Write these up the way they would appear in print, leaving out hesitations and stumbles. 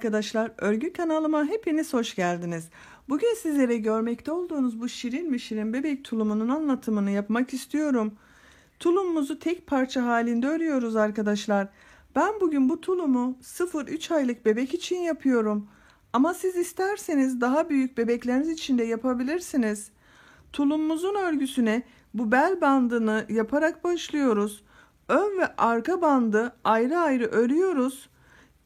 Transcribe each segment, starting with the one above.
arkadaşlar, örgü kanalıma hepiniz hoş geldiniz. Bugün sizlere görmekte olduğunuz bu şirin mi şirin bebek tulumunun anlatımını yapmak istiyorum. Tulumumuzu tek parça halinde örüyoruz arkadaşlar. Ben bugün bu tulumu 0-3 aylık bebek için yapıyorum. Ama siz isterseniz daha büyük bebekleriniz için de yapabilirsiniz. Tulumumuzun örgüsüne bu bel bandını yaparak başlıyoruz. Ön ve arka bandı ayrı ayrı örüyoruz.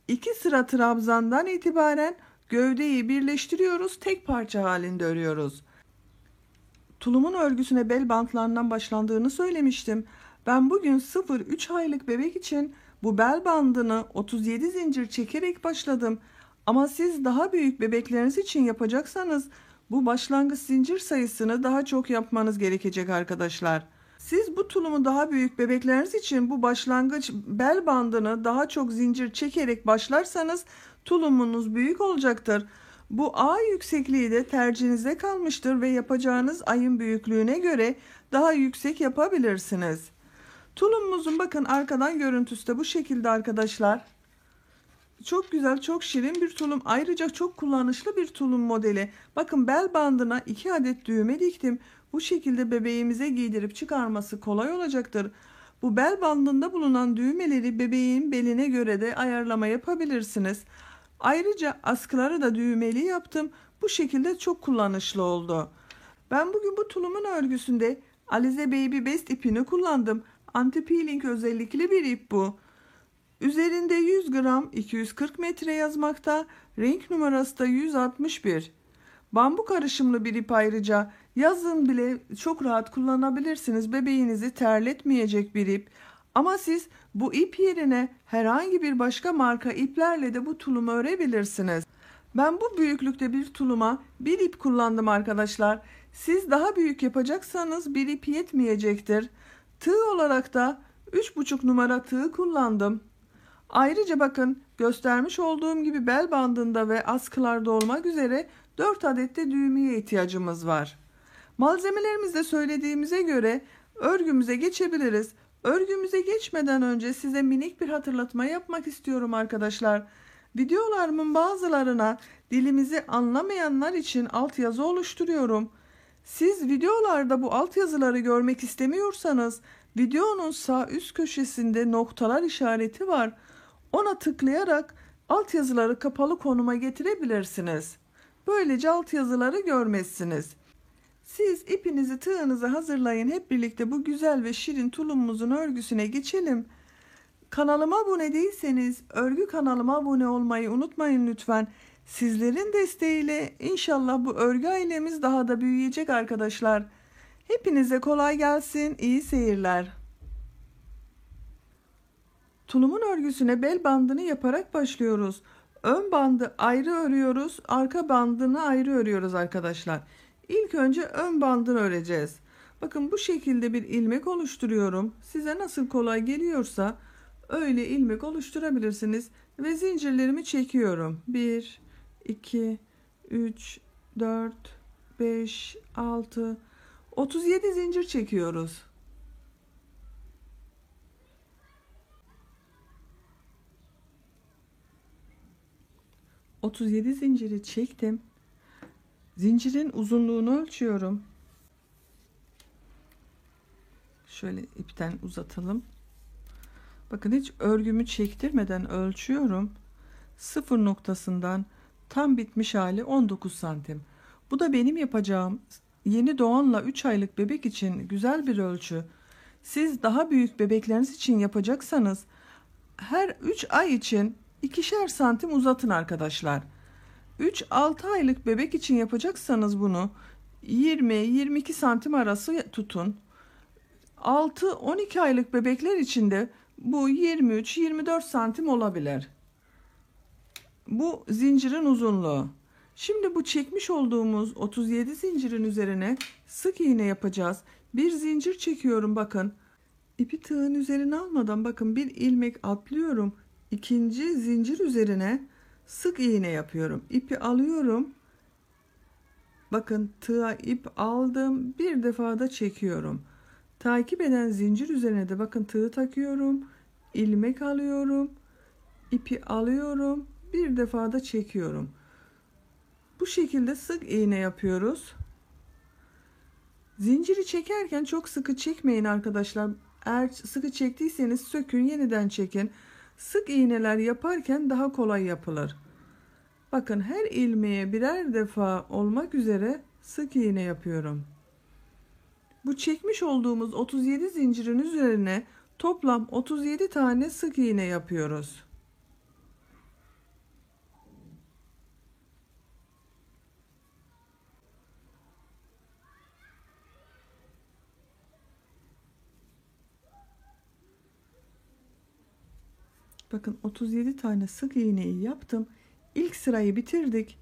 2 sıra trabzandan itibaren gövdeyi birleştiriyoruz, tek parça halinde örüyoruz. Tulumun örgüsüne bel bantlarından başlandığını söylemiştim. Ben bugün 0-3 aylık bebek için bu bel bandını 37 zincir çekerek başladım. Ama siz daha büyük bebekleriniz için yapacaksanız bu başlangıç zincir sayısını daha çok yapmanız gerekecek arkadaşlar. Siz bu tulumu daha büyük bebekleriniz için bu başlangıç bel bandını daha çok zincir çekerek başlarsanız tulumunuz büyük olacaktır. Bu ağ yüksekliği de tercihinize kalmıştır ve yapacağınız ayın büyüklüğüne göre daha yüksek yapabilirsiniz. Tulumumuzun bakın arkadan görüntüsü de bu şekilde arkadaşlar. Çok güzel, çok şirin bir tulum. Ayrıca çok kullanışlı bir tulum modeli. Bakın bel bandına 2 adet düğme diktim. Bu şekilde bebeğimize giydirip çıkarması kolay olacaktır. Bu bel bandında bulunan düğmeleri bebeğin beline göre de ayarlama yapabilirsiniz. Ayrıca askıları da düğmeli yaptım. Bu şekilde çok kullanışlı oldu. Ben bugün bu tulumun örgüsünde Alize Baby Best ipini kullandım. Anti peeling özellikli bir ip bu. Üzerinde 100 gram 240 metre yazmakta. Renk numarası da 161. Bambu karışımlı bir ip ayrıca. Yazın bile çok rahat kullanabilirsiniz. Bebeğinizi terletmeyecek bir ip. Ama siz bu ip yerine herhangi bir başka marka iplerle de bu tulumu örebilirsiniz. Ben bu büyüklükte bir tuluma bir ip kullandım arkadaşlar. Siz daha büyük yapacaksanız bir ip yetmeyecektir. Tığ olarak da 3,5 numara tığ kullandım. Ayrıca bakın göstermiş olduğum gibi bel bandında ve askılarda olmak üzere 4 adet de düğmeye ihtiyacımız var. Malzemelerimizde söylediğimize göre örgümüze geçebiliriz. Örgümüze geçmeden önce size minik bir hatırlatma yapmak istiyorum arkadaşlar. Videolarımın bazılarına dilimizi anlamayanlar için altyazı oluşturuyorum. Siz videolarda bu altyazıları görmek istemiyorsanız videonun sağ üst köşesinde noktalar işareti var. Ona tıklayarak altyazıları kapalı konuma getirebilirsiniz. Böylece altyazıları görmezsiniz. Siz ipinizi, tığınızı hazırlayın. Hep birlikte bu güzel ve şirin tulumumuzun örgüsüne geçelim. Kanalıma abone değilseniz örgü kanalıma abone olmayı unutmayın lütfen. Sizlerin desteğiyle inşallah bu örgü ailemiz daha da büyüyecek arkadaşlar. Hepinize kolay gelsin, iyi seyirler. Tulumun örgüsüne bel bandını yaparak başlıyoruz. Ön bandı ayrı örüyoruz, arka bandını ayrı örüyoruz arkadaşlar. İlk önce ön bandını öreceğiz. Bakın bu şekilde bir ilmek oluşturuyorum. Size nasıl kolay geliyorsa öyle ilmek oluşturabilirsiniz ve zincirlerimi çekiyorum. 1 2 3 4 5 6 37 zincir çekiyoruz. ...37 zinciri çektim. Zincirin uzunluğunu ölçüyorum. Şöyle ipten uzatalım. Bakın hiç örgümü çektirmeden ölçüyorum. Sıfır noktasından tam bitmiş hali 19 santim. Bu da benim yapacağım yeni doğanla 3 aylık bebek için güzel bir ölçü. Siz daha büyük bebekleriniz için yapacaksanız her 3 ay için 2'şer santim uzatın arkadaşlar. 3-6 aylık bebek için yapacaksanız bunu 20-22 santim arası tutun. 6-12 aylık bebekler için de bu 23-24 santim olabilir. Bu zincirin uzunluğu. Şimdi bu çekmiş olduğumuz 37 zincirin üzerine sık iğne yapacağız. Bir zincir çekiyorum bakın. İpi tığın üzerine almadan bakın bir ilmek atlıyorum. İkinci zincir üzerine sık iğne yapıyorum. İpi alıyorum. Bakın tığa ip aldım. Bir defa da çekiyorum. Takip eden zincir üzerine de bakın tığı takıyorum. İlmek alıyorum. İpi alıyorum. Bir defa da çekiyorum. Bu şekilde sık iğne yapıyoruz. Zinciri çekerken çok sıkı çekmeyin arkadaşlar. Eğer sıkı çektiyseniz sökün, yeniden çekin. Sık iğneler yaparken daha kolay yapılır. Bakın, her ilmeğe birer defa olmak üzere sık iğne yapıyorum. Bu çekmiş olduğumuz 37 zincirin üzerine toplam 37 tane sık iğne yapıyoruz. Bakın, 37 tane sık iğneyi yaptım. İlk sırayı bitirdik.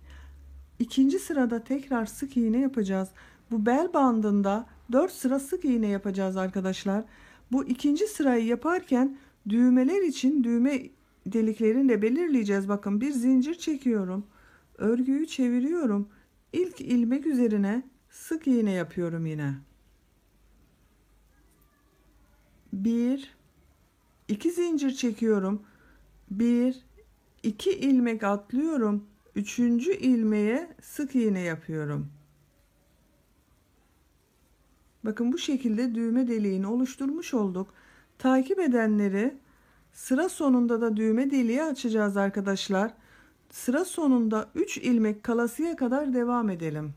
İkinci sırada tekrar sık iğne yapacağız. Bu bel bandında 4 sıra sık iğne yapacağız arkadaşlar. Bu ikinci sırayı yaparken düğmeler için düğme deliklerini de belirleyeceğiz. Bakın, bir zincir çekiyorum. Örgüyü çeviriyorum. İlk ilmek üzerine sık iğne yapıyorum yine. 1 2 zincir çekiyorum. 1 2 ilmek atlıyorum. Üçüncü ilmeğe sık iğne yapıyorum. Bakın, bu şekilde düğme deliğini oluşturmuş olduk. Takip edenleri sıra sonunda da düğme deliği açacağız arkadaşlar. Sıra sonunda 3 ilmek kalasıya kadar devam edelim.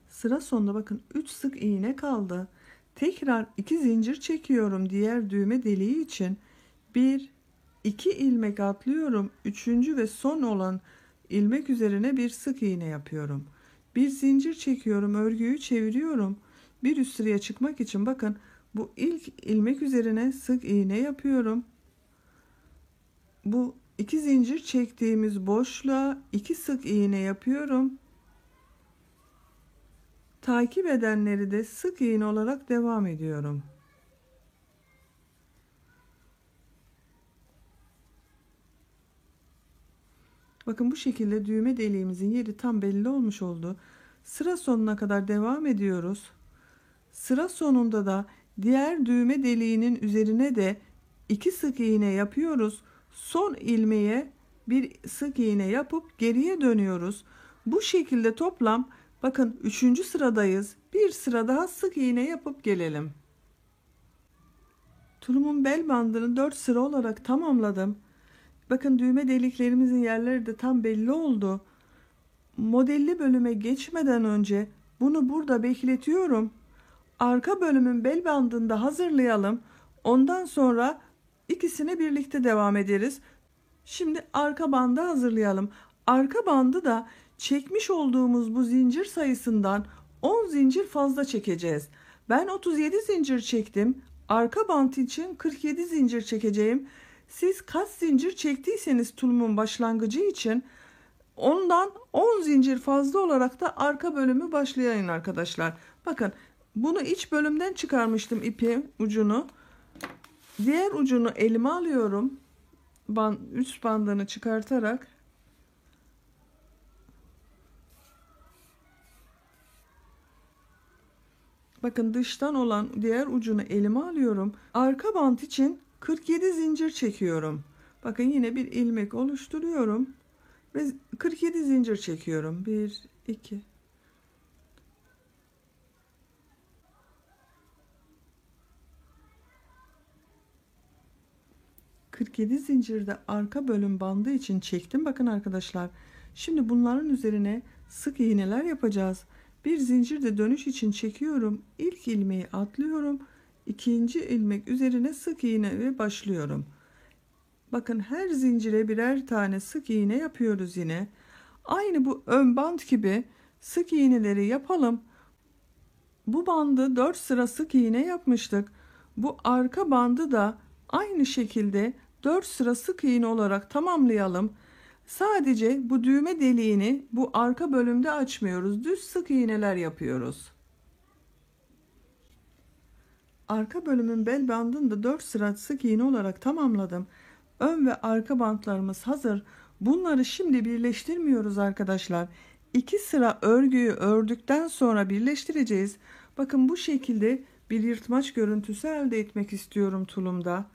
Sıra sonunda bakın 3 sık iğne kaldı. Tekrar 2 zincir çekiyorum diğer düğme deliği için. 1 2 ilmek atlıyorum. Üçüncü ve son olan ilmek üzerine bir sık iğne yapıyorum. Bir zincir çekiyorum, örgüyü çeviriyorum. Bir üst sıraya çıkmak için bakın, bu ilk ilmek üzerine sık iğne yapıyorum. Bu 2 zincir çektiğimiz boşluğa 2 sık iğne yapıyorum. Takip edenleri de sık iğne olarak devam ediyorum. Bakın, bu şekilde düğme deliğimizin yeri tam belli olmuş oldu. Sıra sonuna kadar devam ediyoruz. Sıra sonunda da diğer düğme deliğinin üzerine de 2 sık iğne yapıyoruz. Son ilmeğe bir sık iğne yapıp geriye dönüyoruz. Bu şekilde toplam, bakın 3. sıradayız. Bir sıra daha sık iğne yapıp gelelim. Tulumun bel bandını 4 sıra olarak tamamladım. Bakın, düğme deliklerimizin yerleri de tam belli oldu. Modelli bölüme geçmeden önce bunu burada bekletiyorum. Arka bölümün bel bandını da hazırlayalım. Ondan sonra ikisine birlikte devam ederiz. Şimdi arka bandı hazırlayalım. Arka bandı da çekmiş olduğumuz bu zincir sayısından 10 zincir fazla çekeceğiz. Ben 37 zincir çektim. Arka bant için 47 zincir çekeceğim. Siz kaç zincir çektiyseniz tulumun başlangıcı için ondan 10 zincir fazla olarak da arka bölümü başlayın arkadaşlar. Bakın, bunu iç bölümden çıkarmıştım, ipin ucunu. Diğer ucunu elime alıyorum. Üst bandını çıkartarak. Bakın, dıştan olan diğer ucunu elime alıyorum. Arka bant için 47 zincir çekiyorum. Bakın, yine bir ilmek oluşturuyorum ve 47 zincir çekiyorum. 1 2 47 zincirde arka bölüm bandı için çektim. Bakın arkadaşlar, şimdi bunların üzerine sık iğneler yapacağız. Bir zincir de dönüş için çekiyorum. İlk ilmeği atlıyorum. İkinci ilmek üzerine sık iğne ve başlıyorum. Bakın, her zincire birer tane sık iğne yapıyoruz yine. Aynı bu ön band gibi sık iğneleri yapalım. Bu bandı 4 sıra sık iğne yapmıştık. Bu arka bandı da aynı şekilde 4 sıra sık iğne olarak tamamlayalım. Sadece bu düğme deliğini bu arka bölümde açmıyoruz. Düz sık iğneler yapıyoruz. Arka bölümün bel bandını da 4 sıra sık iğne olarak tamamladım. Ön ve arka bantlarımız hazır. Bunları şimdi birleştirmiyoruz arkadaşlar. 2 sıra örgüyü ördükten sonra birleştireceğiz. Bakın bu şekilde bir yırtmaç görüntüsü elde etmek istiyorum tulumda.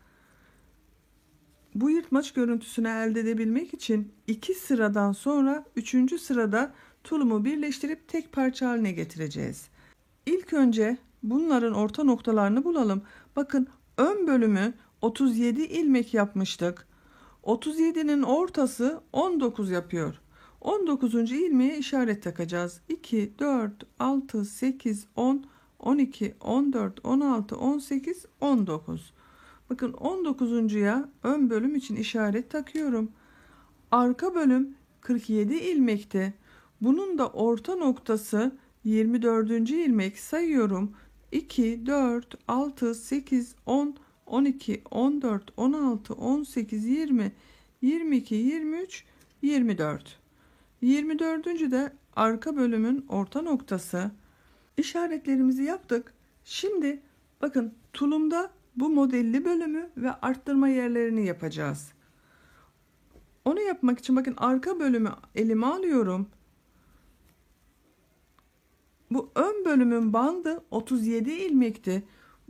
Bu yırtmaç görüntüsünü elde edebilmek için 2 sıradan sonra 3. sırada tulumu birleştirip tek parça haline getireceğiz. İlk önce bunların orta noktalarını bulalım. Bakın ön bölümü 37 ilmek yapmıştık. 37'nin ortası 19 yapıyor. 19. ilmeğe işaret takacağız. 2, 4, 6, 8, 10, 12, 14, 16, 18, 19. Bakın 19'uncuya ön bölüm için işaret takıyorum. Arka bölüm 47 ilmekte. Bunun da orta noktası 24. ilmek sayıyorum. 2, 4, 6, 8, 10, 12, 14, 16, 18, 20, 22, 23, 24. 24. de arka bölümün orta noktası. İşaretlerimizi yaptık. Şimdi bakın tulumda bu modelli bölümü ve arttırma yerlerini yapacağız. Onu yapmak için bakın arka bölümü elime alıyorum. Bu ön bölümün bandı 37 ilmekti.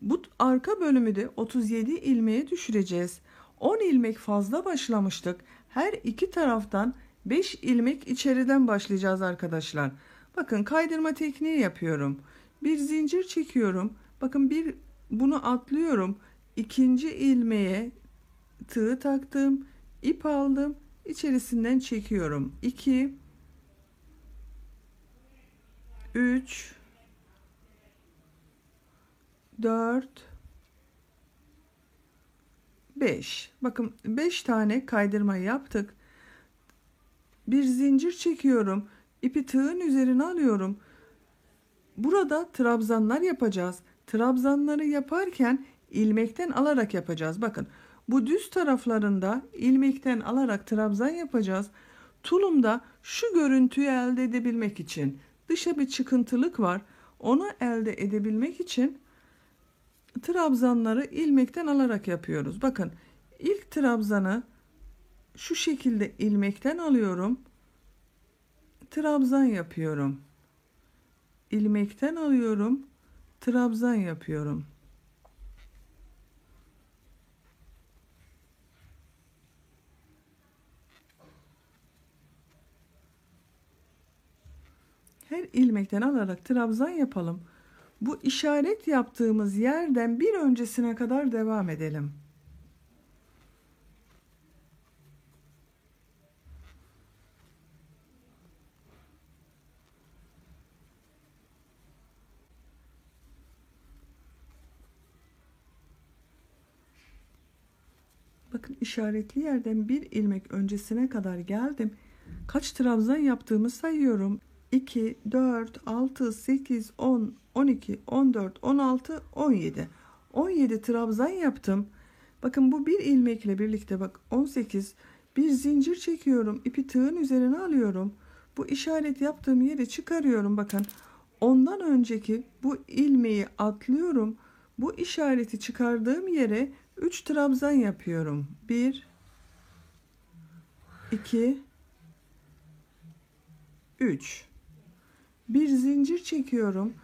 Bu arka bölümü de 37 ilmeğe düşüreceğiz. 10 ilmek fazla başlamıştık. Her iki taraftan 5 ilmek içeriden başlayacağız arkadaşlar. Bakın kaydırma tekniği yapıyorum. Bir zincir çekiyorum. Bakın bunu atlıyorum. İkinci ilmeğe tığ taktım. İp aldım. İçerisinden çekiyorum. 2 3 4 5. Bakın 5 tane kaydırma yaptık. Bir zincir çekiyorum. İpi tığın üzerine alıyorum. Burada trabzanlar yapacağız. Trabzanları yaparken ilmekten alarak yapacağız. Bakın bu düz taraflarında ilmekten alarak trabzan yapacağız. Tulumda şu görüntüyü elde edebilmek için dışa bir çıkıntılık var. Onu elde edebilmek için trabzanları ilmekten alarak yapıyoruz. Bakın ilk trabzanı şu şekilde ilmekten alıyorum. Trabzan yapıyorum. İlmekten alıyorum. Trabzan yapıyorum. Her ilmekten alarak trabzan yapalım. Bu işaret yaptığımız yerden bir öncesine kadar devam edelim. Bakın işaretli yerden bir ilmek öncesine kadar geldim. Kaç trabzan yaptığımı sayıyorum. 2, 4, 6, 8, 10, 12, 14, 16, 17. 17 trabzan yaptım. Bakın bu bir ilmekle birlikte bak 18. Bir zincir çekiyorum. İpi tığın üzerine alıyorum. Bu işaret yaptığım yere çıkarıyorum. Bakın ondan önceki bu ilmeği atlıyorum. Bu işareti çıkardığım yere 3 trabzan yapıyorum. 1, 2, 3. Bir zincir çekiyorum.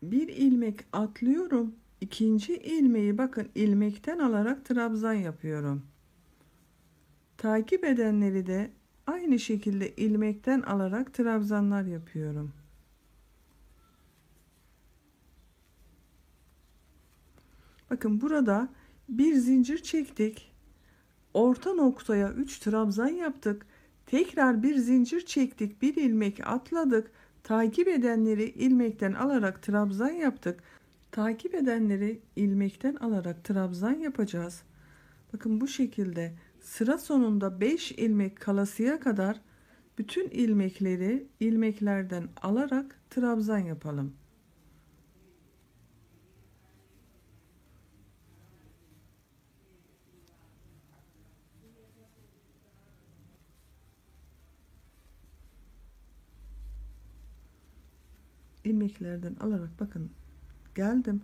Bir ilmek atlıyorum. İkinci ilmeği bakın ilmekten alarak trabzan yapıyorum. Takip edenleri de aynı şekilde ilmekten alarak trabzanlar yapıyorum. Bakın burada bir zincir çektik. Orta noktaya 3 trabzan yaptık. Tekrar bir zincir çektik. Bir ilmek atladık. Takip edenleri ilmekten alarak trabzan yaptık. Takip edenleri ilmekten alarak trabzan yapacağız. Bakın bu şekilde sıra sonunda 5 ilmek kalasıya kadar bütün ilmekleri ilmeklerden alarak trabzan yapalım. İlmeklerden alarak bakın geldim.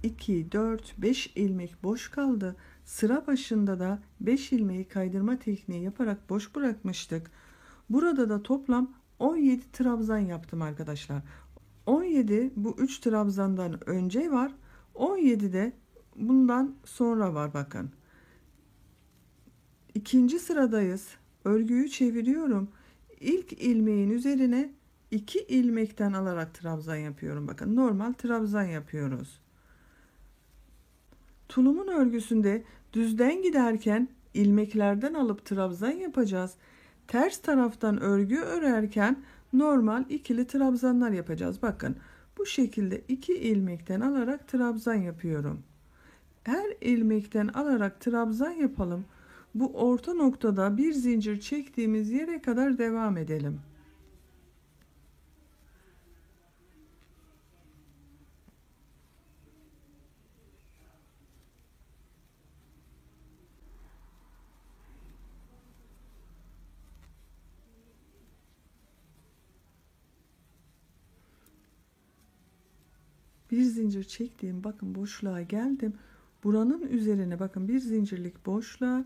2, 4, 5 ilmek boş kaldı. Sıra başında da 5 ilmeği kaydırma tekniği yaparak boş bırakmıştık. Burada da toplam 17 trabzan yaptım arkadaşlar. 17 bu 3 trabzandan önce var. 17 de bundan sonra var bakın. İkinci sıradayız. Örgüyü çeviriyorum. İlk ilmeğin üzerine 2 ilmekten alarak trabzan yapıyorum. Bakın normal trabzan yapıyoruz. Tulumun örgüsünde düzden giderken ilmeklerden alıp trabzan yapacağız. Ters taraftan örgü örerken normal ikili trabzanlar yapacağız. Bakın bu şekilde 2 ilmekten alarak trabzan yapıyorum. Her ilmekten alarak trabzan yapalım. Bu orta noktada bir zincir çektiğimiz yere kadar devam edelim. Bir zincir çektiğim bakın boşluğa geldim. Buranın üzerine bakın bir zincirlik boşluğa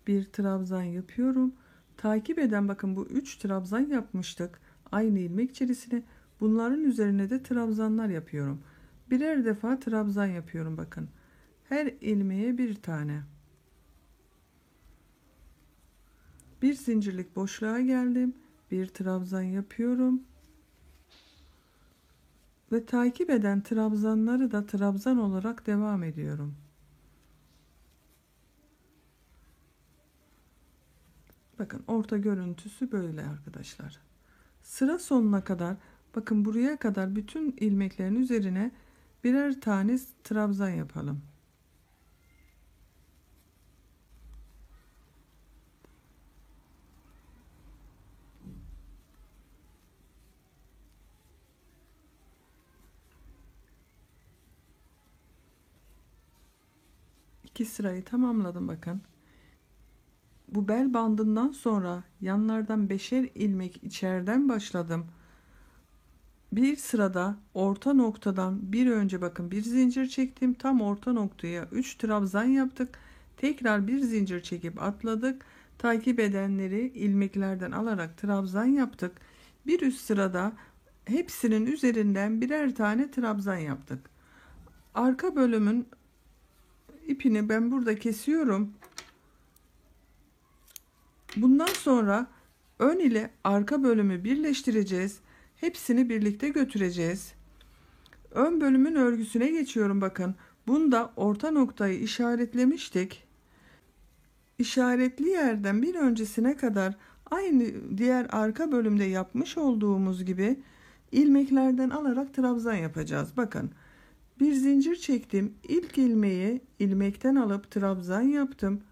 bir trabzan yapıyorum. Takip eden bakın bu 3 trabzan yapmıştık. Aynı ilmek içerisine bunların üzerine de trabzanlar yapıyorum. Birer defa trabzan yapıyorum bakın. Her ilmeğe bir tane. Bir zincirlik boşluğa geldim. Bir trabzan yapıyorum. Ve takip eden trabzanları da trabzan olarak devam ediyorum. Bakın orta görüntüsü böyle arkadaşlar. Sıra sonuna kadar bakın buraya kadar bütün ilmeklerin üzerine birer tane trabzan yapalım. İki sırayı tamamladım bakın. Bu bel bandından sonra yanlardan 5'er ilmek içeriden başladım. Bir sırada orta noktadan bir önce bakın bir zincir çektim. Tam orta noktaya 3 trabzan yaptık. Tekrar bir zincir çekip atladık. Takip edenleri ilmeklerden alarak trabzan yaptık. Bir üst sırada hepsinin üzerinden birer tane trabzan yaptık. Arka bölümün ipini ben burada kesiyorum. Bundan sonra ön ile arka bölümü birleştireceğiz. Hepsini birlikte götüreceğiz. Ön bölümün örgüsüne geçiyorum bakın. Bunda orta noktayı işaretlemiştik. İşaretli yerden bir öncesine kadar aynı diğer arka bölümde yapmış olduğumuz gibi ilmeklerden alarak trabzan yapacağız. Bakın bir zincir çektim. İlk ilmeği ilmekten alıp trabzan yaptım.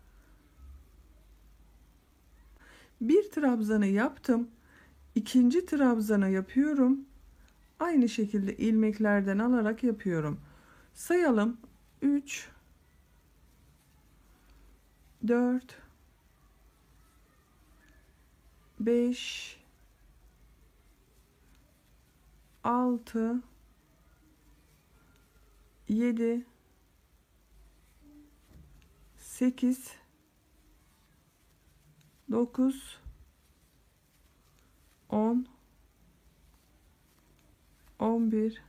Bir trabzanı yaptım. İkinci trabzanı yapıyorum. Aynı şekilde ilmeklerden alarak yapıyorum. Sayalım. 3 4 5 6 7 8 9 10 11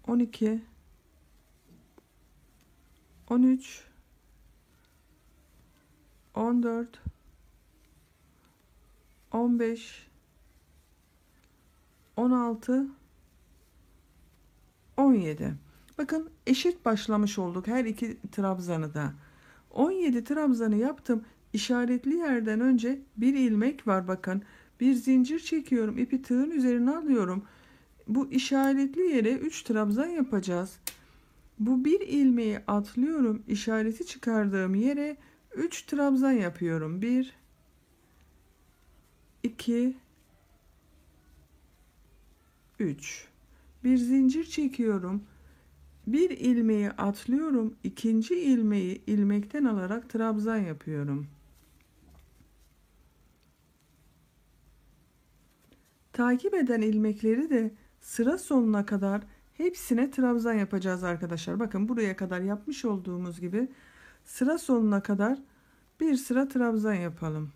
12 13 14 15 16 17. Bakın eşit başlamış olduk her iki trabzanı da. 17 trabzanı yaptım. İşaretli yerden önce bir ilmek var bakın. Bir zincir çekiyorum. İpi tığın üzerine alıyorum. Bu işaretli yere 3 trabzan yapacağız. Bu bir ilmeği atlıyorum. İşareti çıkardığım yere 3 trabzan yapıyorum. 1 2 3. Bir zincir çekiyorum. Bir ilmeği atlıyorum. İkinci ilmeği ilmekten alarak trabzan yapıyorum. Takip eden ilmekleri de sıra sonuna kadar hepsine trabzan yapacağız arkadaşlar. Bakın buraya kadar yapmış olduğumuz gibi sıra sonuna kadar bir sıra trabzan yapalım.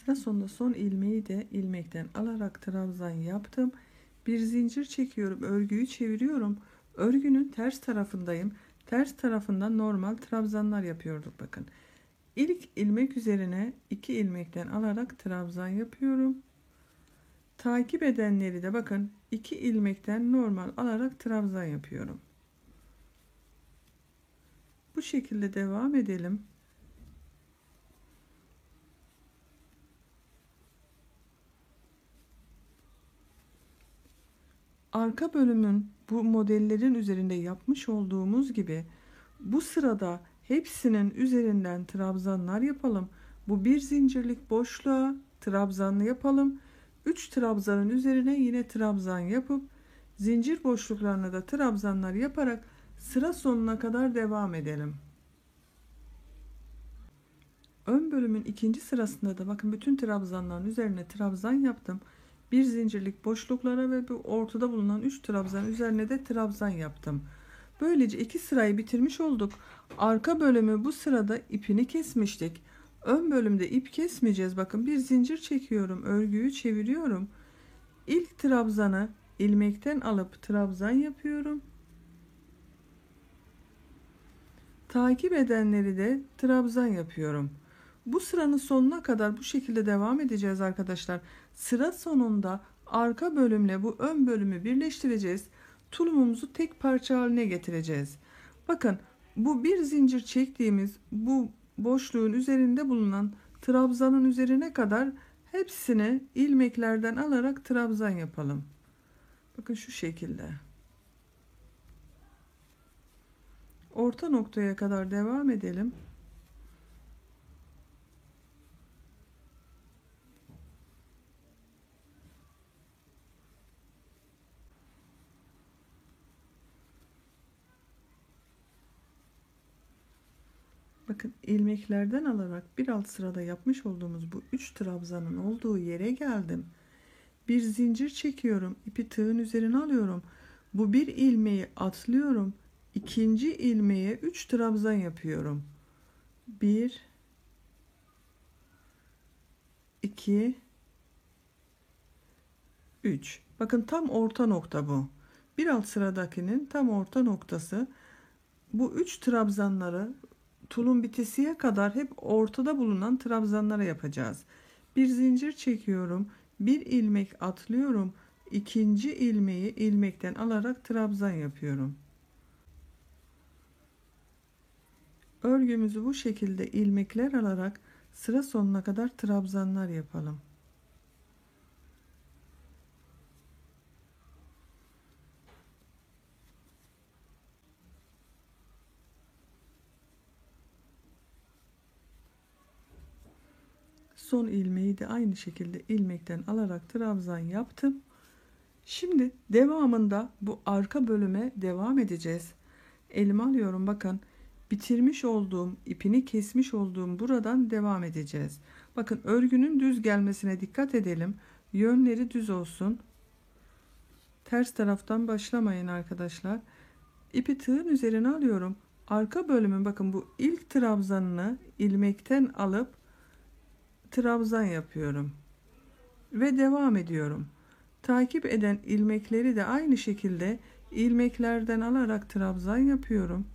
Sıra sonunda son ilmeği de ilmekten alarak trabzan yaptım. Bir zincir çekiyorum, örgüyü çeviriyorum. Örgünün ters tarafındayım. Ters tarafından normal trabzanlar yapıyorduk bakın. İlk ilmek üzerine 2 ilmekten alarak trabzan yapıyorum. Takip edenleri de bakın 2 ilmekten normal alarak trabzan yapıyorum. Bu şekilde devam edelim. Arka bölümün bu modellerin üzerinde yapmış olduğumuz gibi bu sırada hepsinin üzerinden trabzanlar yapalım. Bu bir zincirlik boşluğa trabzanlı yapalım. 3 trabzanın üzerine yine trabzan yapıp zincir boşluklarına da trabzanlar yaparak sıra sonuna kadar devam edelim. Ön bölümün ikinci sırasında da bakın bütün trabzanların üzerine trabzan yaptım. Bir zincirlik boşluklara ve bu ortada bulunan 3 trabzan üzerine de trabzan yaptım. Böylece 2 sırayı bitirmiş olduk. Arka bölümü bu sırada ipini kesmiştik. Ön bölümde ip kesmeyeceğiz. Bakın bir zincir çekiyorum, örgüyü çeviriyorum. İlk trabzanı ilmekten alıp trabzan yapıyorum. Takip edenleri de trabzan yapıyorum. Bu sıranın sonuna kadar bu şekilde devam edeceğiz arkadaşlar. Sıra sonunda arka bölümle bu ön bölümü birleştireceğiz. Tulumumuzu tek parça haline getireceğiz. Bakın bu bir zincir çektiğimiz bu boşluğun üzerinde bulunan trabzanın üzerine kadar hepsini ilmeklerden alarak trabzan yapalım. Bakın şu şekilde. Orta noktaya kadar devam edelim. Bakın ilmeklerden alarak bir alt sırada yapmış olduğumuz bu 3 trabzanın olduğu yere geldim. Bir zincir çekiyorum. İpi tığın üzerine alıyorum. Bu bir ilmeği atlıyorum. İkinci ilmeğe 3 trabzan yapıyorum. 1 2 3. Bakın tam orta nokta bu. Bir alt sıradakinin tam orta noktası. Bu 3 trabzanları tulum bitesiye kadar hep ortada bulunan trabzanlara yapacağız. Bir zincir çekiyorum. Bir ilmek atlıyorum. İkinci ilmeği ilmekten alarak trabzan yapıyorum. Örgümüzü bu şekilde ilmekler alarak sıra sonuna kadar trabzanlar yapalım. Son ilmeği de aynı şekilde ilmekten alarak trabzan yaptım. Şimdi devamında bu arka bölüme devam edeceğiz. Elime alıyorum bakın. Bitirmiş olduğum, ipini kesmiş olduğum buradan devam edeceğiz. Bakın örgünün düz gelmesine dikkat edelim. Yönleri düz olsun. Ters taraftan başlamayın arkadaşlar. İpi tığın üzerine alıyorum. Arka bölümün bakın bu ilk trabzanını ilmekten alıp trabzan yapıyorum. Ve devam ediyorum. Takip eden ilmekleri de aynı şekilde ilmeklerden alarak trabzan yapıyorum.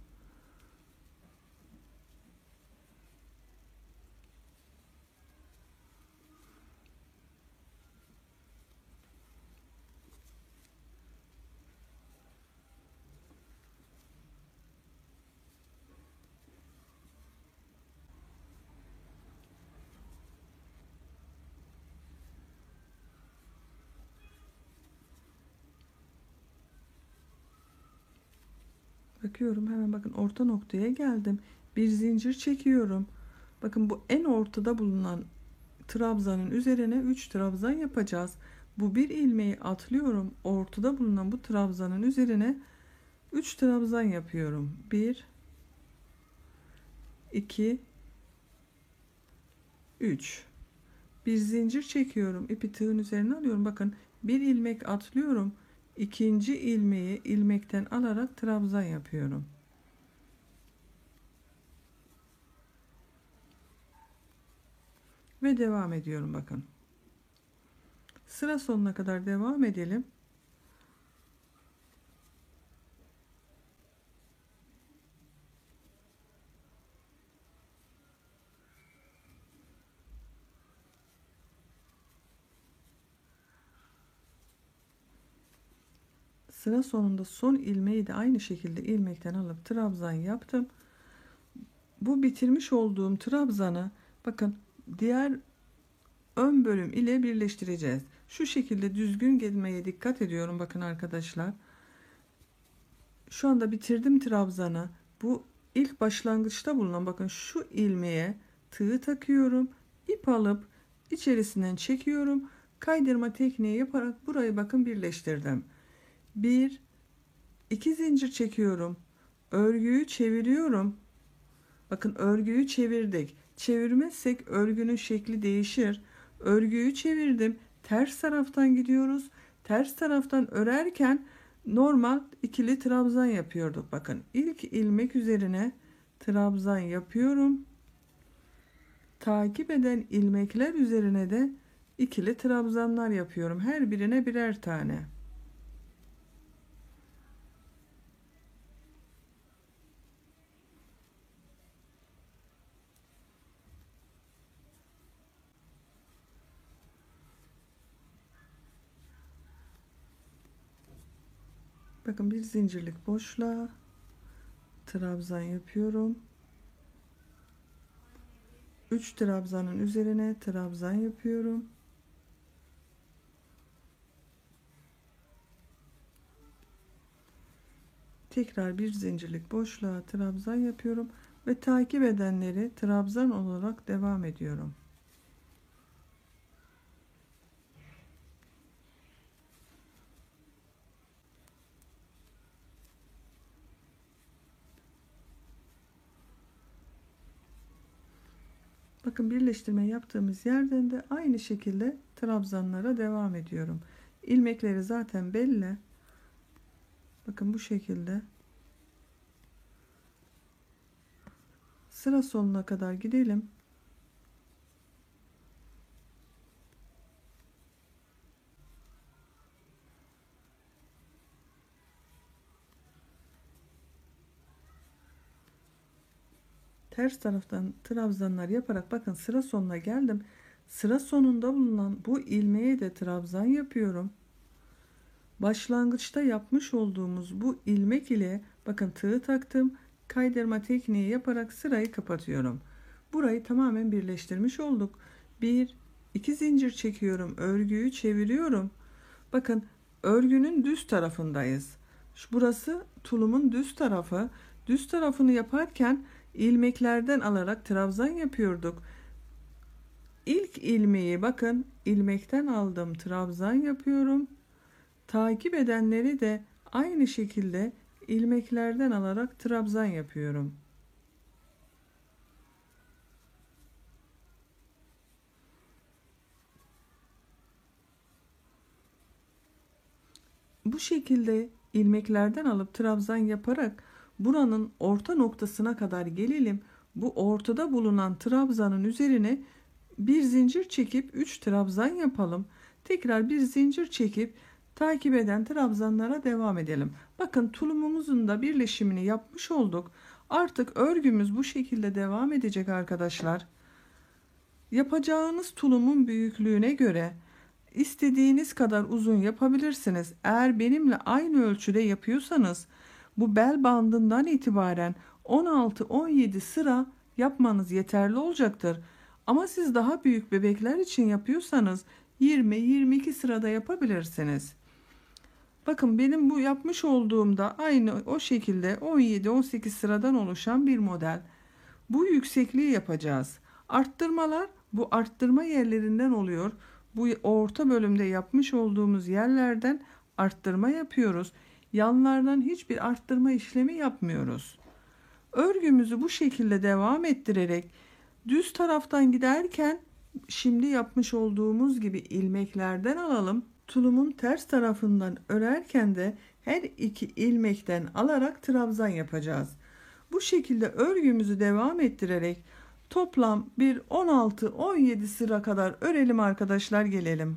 Bakıyorum hemen bakın orta noktaya geldim. Bir zincir çekiyorum. Bakın bu en ortada bulunan trabzanın üzerine 3 trabzan yapacağız. Bu bir ilmeği atlıyorum. Ortada bulunan bu trabzanın üzerine 3 trabzan yapıyorum. 1 2 3. Bir zincir çekiyorum. İpi tığın üzerine alıyorum. Bakın bir ilmek atlıyorum. İkinci ilmeği ilmekten alarak trabzan yapıyorum. Ve devam ediyorum bakın. Sıra sonuna kadar devam edelim. Sıra sonunda son ilmeği de aynı şekilde ilmekten alıp trabzan yaptım. Bu bitirmiş olduğum trabzanı bakın diğer ön bölüm ile birleştireceğiz. Şu şekilde düzgün gelmeye dikkat ediyorum bakın arkadaşlar. Şu anda bitirdim trabzanı. Bu ilk başlangıçta bulunan bakın şu ilmeğe tığı takıyorum. İp alıp içerisinden çekiyorum. Kaydırma tekniği yaparak burayı bakın birleştirdim. 1 2 zincir çekiyorum. Örgüyü çeviriyorum. Bakın örgüyü çevirdik. Çevirmezsek örgünün şekli değişir. Örgüyü çevirdim. Ters taraftan gidiyoruz. Ters taraftan örerken normal ikili trabzan yapıyorduk. Bakın ilk ilmek üzerine trabzan yapıyorum. Takip eden ilmekler üzerine de ikili trabzanlar yapıyorum. Her birine birer tane. Bakın bir zincirlik boşluğa trabzan yapıyorum. 3 trabzanın üzerine trabzan yapıyorum. Tekrar bir zincirlik boşluğa trabzan yapıyorum ve takip edenleri trabzan olarak devam ediyorum. Bakın birleştirme yaptığımız yerden de aynı şekilde trabzanlara devam ediyorum. İlmekleri zaten belli. Bakın bu şekilde. Sıra sonuna kadar gidelim. Ters taraftan trabzanlar yaparak bakın sıra sonuna geldim. Sıra sonunda bulunan bu ilmeğe de trabzan yapıyorum. Başlangıçta yapmış olduğumuz bu ilmek ile bakın tığı taktım. Kaydırma tekniği yaparak sırayı kapatıyorum. Burayı tamamen birleştirmiş olduk. 1 2 zincir çekiyorum. Örgüyü çeviriyorum. Bakın örgünün düz tarafındayız. Burası tulumun düz tarafı. Düz tarafını yaparken ilmeklerden alarak trabzan yapıyorduk. İlk ilmeği bakın ilmekten aldım, trabzan yapıyorum. Takip edenleri de aynı şekilde ilmeklerden alarak trabzan yapıyorum. Bu şekilde ilmeklerden alıp trabzan yaparak buranın orta noktasına kadar gelelim. Bu ortada bulunan trabzanın üzerine bir zincir çekip 3 trabzan yapalım. Tekrar bir zincir çekip takip eden trabzanlara devam edelim. Bakın tulumumuzun da birleşimini yapmış olduk. Artık örgümüz bu şekilde devam edecek arkadaşlar. Yapacağınız tulumun büyüklüğüne göre istediğiniz kadar uzun yapabilirsiniz. Eğer benimle aynı ölçüde yapıyorsanız bu bel bandından itibaren 16-17 sıra yapmanız yeterli olacaktır. Ama siz daha büyük bebekler için yapıyorsanız 20-22 sırada yapabilirsiniz. Bakın benim bu yapmış olduğumda aynı o şekilde 17-18 sıradan oluşan bir model. Bu yüksekliği yapacağız. Arttırmalar bu arttırma yerlerinden oluyor. bu orta bölümde yapmış olduğumuz yerlerden arttırma yapıyoruz. Yanlardan hiçbir arttırma işlemi yapmıyoruz. Örgümüzü bu şekilde devam ettirerek düz taraftan giderken şimdi yapmış olduğumuz gibi ilmeklerden alalım. Tulumun ters tarafından örerken de her iki ilmekten alarak trabzan yapacağız. Bu şekilde örgümüzü devam ettirerek toplam bir 16-17 sıra kadar örelim arkadaşlar, gelelim.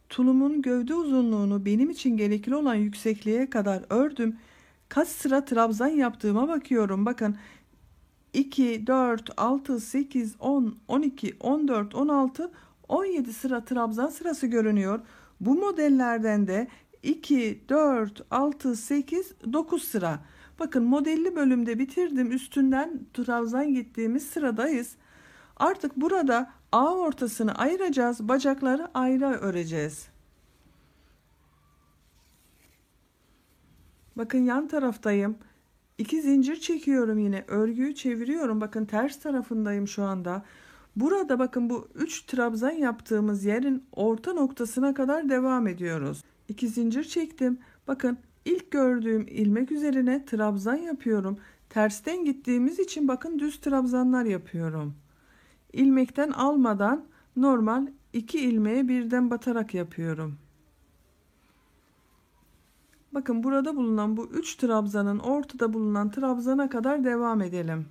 Tulumun gövde uzunluğunu benim için gerekli olan yüksekliğe kadar ördüm. Kaç sıra trabzan yaptığıma bakıyorum. Bakın 2, 4, 6, 8, 10, 12, 14, 16, 17 sıra trabzan sırası görünüyor. Bu modellerden de 2, 4, 6, 8, 9 sıra. Bakın modelli bölümde bitirdim. Üstünden trabzan gittiğimiz sıradayız. Artık burada A ortasını ayıracağız. Bacakları ayrı öreceğiz. Bakın yan taraftayım. 2 zincir çekiyorum yine. Örgüyü çeviriyorum. Bakın ters tarafındayım şu anda. Burada bakın bu 3 trabzan yaptığımız yerin orta noktasına kadar devam ediyoruz. 2 zincir çektim. Bakın ilk gördüğüm ilmek üzerine trabzan yapıyorum. Tersten gittiğimiz için bakın düz trabzanlar yapıyorum. İlmekten almadan normal 2 ilmeğe birden batarak yapıyorum. Bakın burada bulunan bu 3 trabzanın ortada bulunan trabzana kadar devam edelim.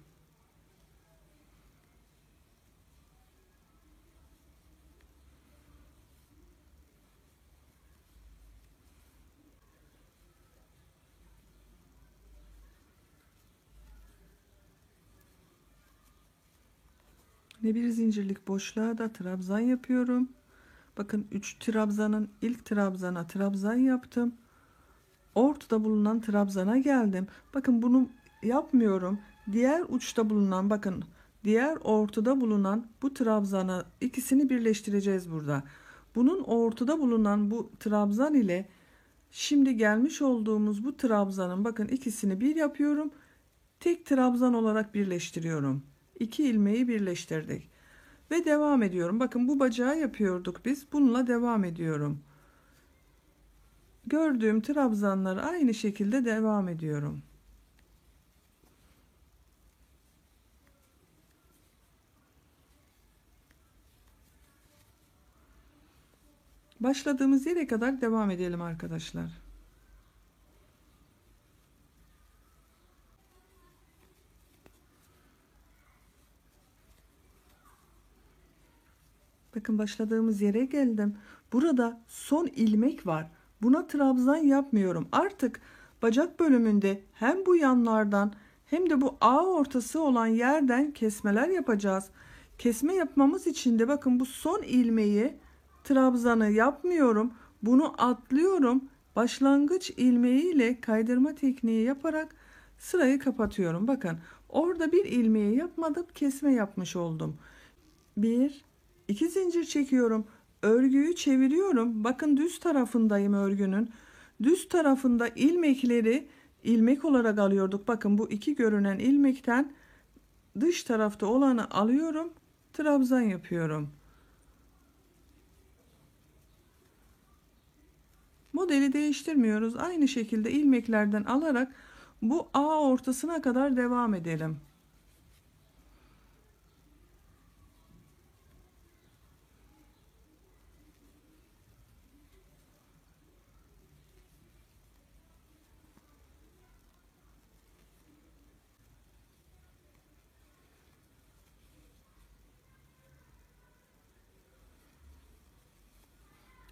Ve bir zincirlik boşluğa da trabzan yapıyorum. Bakın 3 trabzanın ilk trabzana trabzan yaptım. Ortada bulunan trabzana geldim. Bakın bunu yapmıyorum. Diğer uçta bulunan, bakın diğer ortada bulunan bu trabzana, ikisini birleştireceğiz burada. Bunun ortada bulunan bu trabzan ile şimdi gelmiş olduğumuz bu trabzanın bakın ikisini bir yapıyorum. Tek trabzan olarak birleştiriyorum. 2 ilmeği birleştirdik. Ve devam ediyorum. Bakın bu bacağı yapıyorduk biz. Bununla devam ediyorum. Gördüğüm trabzanları aynı şekilde devam ediyorum. Başladığımız yere kadar devam edelim arkadaşlar. Bakın başladığımız yere geldim. Burada son ilmek var. Buna trabzan yapmıyorum. Artık bacak bölümünde hem bu yanlardan hem de bu A ortası olan yerden kesmeler yapacağız. Kesme yapmamız için de bakın bu son ilmeği, trabzanı yapmıyorum. Bunu atlıyorum. Başlangıç ilmeği ile kaydırma tekniği yaparak sırayı kapatıyorum. Bakın orada bir ilmeği yapmadım, kesme yapmış oldum. 1 2 zincir çekiyorum. Örgüyü çeviriyorum. Bakın düz tarafındayım örgünün. Düz tarafında ilmekleri ilmek olarak alıyorduk. Bakın bu iki görünen ilmekten dış tarafta olanı alıyorum. Trabzan yapıyorum. Modeli değiştirmiyoruz. Aynı şekilde ilmeklerden alarak bu A ortasına kadar devam edelim.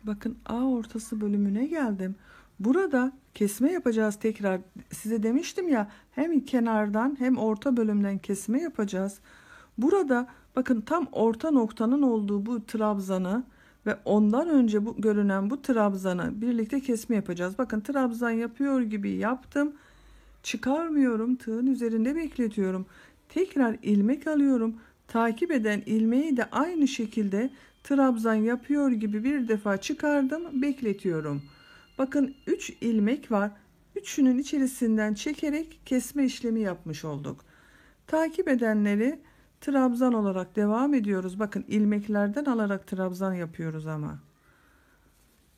Bakın A ortası bölümüne geldim. Burada kesme yapacağız tekrar. Size demiştim ya, hem kenardan hem orta bölümden kesme yapacağız. Burada bakın tam orta noktanın olduğu bu trabzanı ve ondan önce bu görünen bu trabzanı birlikte kesme yapacağız. Bakın trabzan yapıyor gibi yaptım. Çıkarmıyorum. Tığın üzerinde bekletiyorum. Tekrar ilmek alıyorum. Takip eden ilmeği de aynı şekilde trabzan yapıyor gibi bir defa çıkardım, bekletiyorum. Bakın 3 ilmek var. Üçünün içerisinden çekerek kesme işlemi yapmış olduk. Takip edenleri Trabzan olarak devam ediyoruz. Bakın ilmeklerden alarak trabzan yapıyoruz ama.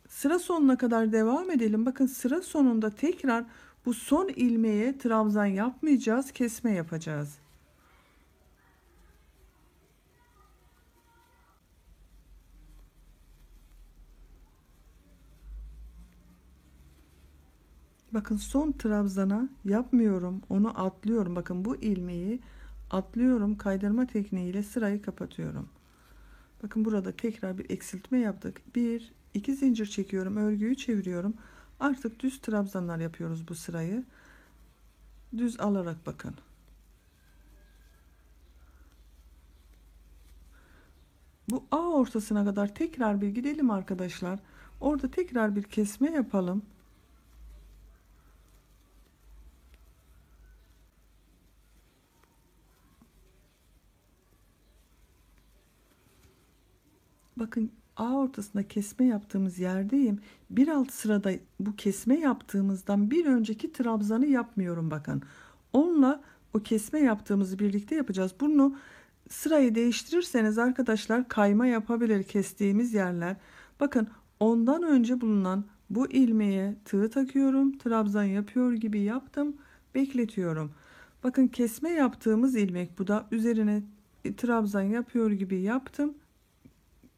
Sıra sonuna kadar devam edelim. Bakın sıra sonunda tekrar bu son ilmeğe trabzan yapmayacağız, kesme yapacağız. Bakın son trabzana yapmıyorum, onu atlıyorum. Bakın bu ilmeği atlıyorum, kaydırma tekniğiyle sırayı kapatıyorum. Bakın burada tekrar bir eksiltme yaptık. 1 2 zincir çekiyorum, örgüyü çeviriyorum. Artık düz trabzanlar yapıyoruz bu sırayı. Düz alarak bakın. Bu A ortasına kadar tekrar bir gidelim arkadaşlar. Orada tekrar bir kesme yapalım. Bakın A ortasında kesme yaptığımız yerdeyim. Bir alt sırada bu kesme yaptığımızdan bir önceki trabzanı yapmıyorum bakın. Onunla o kesme yaptığımızı birlikte yapacağız. Bunu sırayı değiştirirseniz arkadaşlar kayma yapabilir kestiğimiz yerler. Bakın ondan önce bulunan bu ilmeğe tığ takıyorum. Trabzan yapıyor gibi yaptım. Bekletiyorum. Bakın kesme yaptığımız ilmek bu da üzerine trabzan yapıyor gibi yaptım.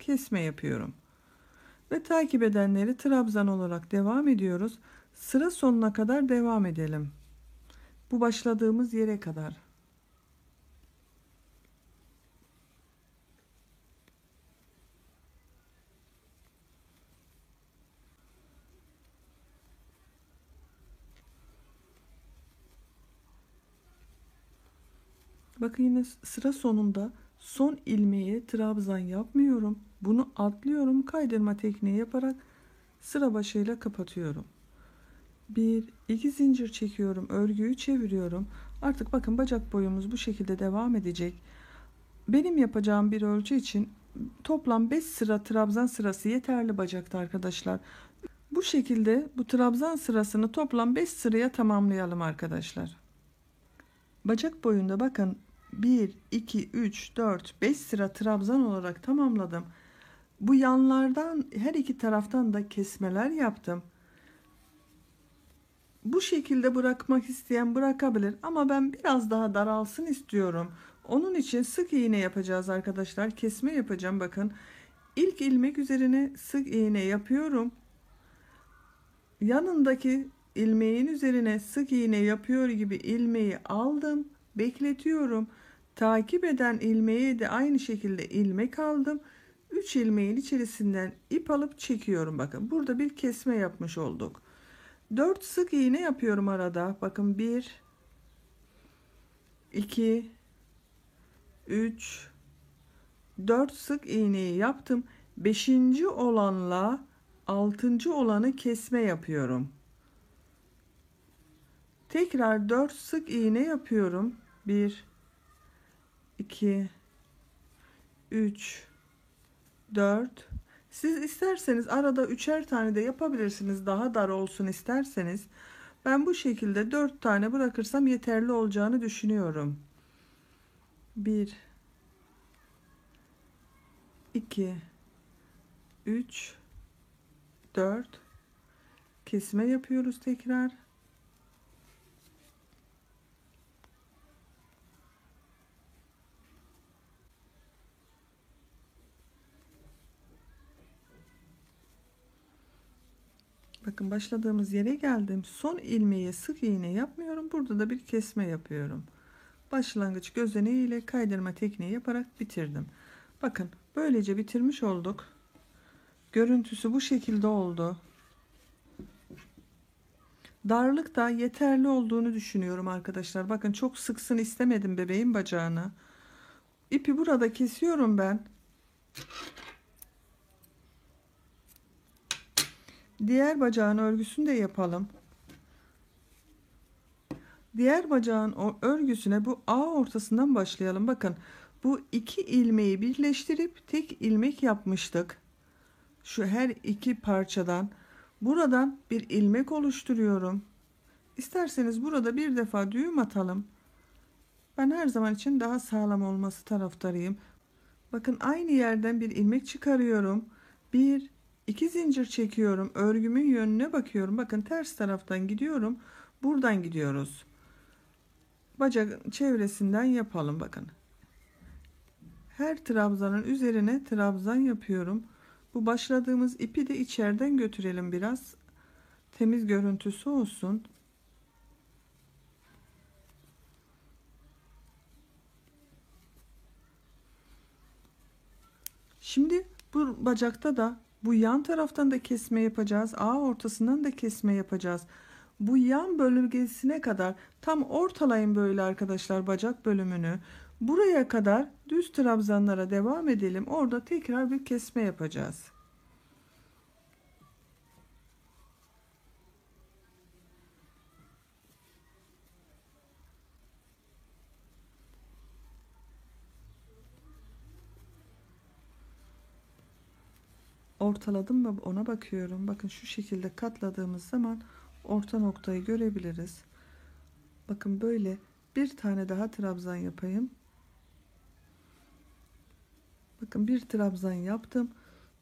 Kesme yapıyorum. Ve takip edenleri trabzan olarak devam ediyoruz. Sıra sonuna kadar devam edelim. Bu başladığımız yere kadar. Bakın yine sıra sonunda son ilmeğe trabzan yapmıyorum. Bunu atlıyorum. Kaydırma tekniği yaparak sıra başıyla kapatıyorum. 1 2 zincir çekiyorum. Örgüyü çeviriyorum. Artık bakın bacak boyumuz bu şekilde devam edecek. Benim yapacağım bir ölçü için toplam 5 sıra trabzan sırası yeterli bacakta arkadaşlar. Bu şekilde bu trabzan sırasını toplam 5 sıraya tamamlayalım arkadaşlar. Bacak boyunda bakın 1 2 3 4 5 sıra trabzan olarak tamamladım. Bu yanlardan her iki taraftan da kesmeler yaptım. Bu şekilde bırakmak isteyen bırakabilir ama ben biraz daha daralsın istiyorum. Onun için sık iğne yapacağız arkadaşlar. Kesme yapacağım bakın. İlk ilmek üzerine sık iğne yapıyorum. Yanındaki ilmeğin üzerine sık iğne yapıyor gibi ilmeği aldım. Bekletiyorum. Takip eden ilmeğe de aynı şekilde ilmek aldım. 3 ilmeğin içerisinden ip alıp çekiyorum. Bakın burada bir kesme yapmış olduk. 4 sık iğne yapıyorum arada. Bakın 1 2 3 4 sık iğneyi yaptım. 5. olanla 6. olanı kesme yapıyorum. Tekrar 4 sık iğne yapıyorum. 1 2 3 4. Siz isterseniz arada üçer tane de yapabilirsiniz. Daha dar olsun isterseniz. Ben bu şekilde 4 tane bırakırsam yeterli olacağını düşünüyorum. 1 2 3 4 kesme yapıyoruz tekrar. Bakın başladığımız yere geldim. Son ilmeğe sık iğne yapmıyorum. Burada da bir kesme yapıyorum. Başlangıç gözeneği ile kaydırma tekniği yaparak bitirdim. Bakın böylece bitirmiş olduk. Görüntüsü bu şekilde oldu. Darlık da yeterli olduğunu düşünüyorum arkadaşlar. Bakın çok sıksın istemedim bebeğin bacağını. İpi burada kesiyorum ben. Diğer bacağın örgüsünü de yapalım. Diğer bacağın örgüsüne bu A ortasından başlayalım. Bakın bu iki ilmeği birleştirip tek ilmek yapmıştık. Şu her iki parçadan buradan bir ilmek oluşturuyorum. İsterseniz burada bir defa düğüm atalım. Ben her zaman için daha sağlam olması taraftarıyım. Bakın aynı yerden bir ilmek çıkarıyorum. Bir, iki zincir çekiyorum. Örgümün yönüne bakıyorum. Bakın ters taraftan gidiyorum. Buradan gidiyoruz. Bacak çevresinden yapalım bakın. Her trabzanın üzerine trabzan yapıyorum. Bu başladığımız ipi de içeriden götürelim biraz. Temiz görüntüsü olsun. Şimdi bu bacakta da bu yan taraftan da kesme yapacağız. Ortasından da kesme yapacağız. Bu yan bölgesine kadar tam ortalayın böyle arkadaşlar bacak bölümünü. Buraya kadar düz trabzanlara devam edelim. Orada tekrar bir kesme yapacağız. Ortaladım mı ona bakıyorum. Bakın şu şekilde katladığımız zaman orta noktayı görebiliriz. Bakın böyle bir tane daha trabzan yapayım. Bakın bir trabzan yaptım.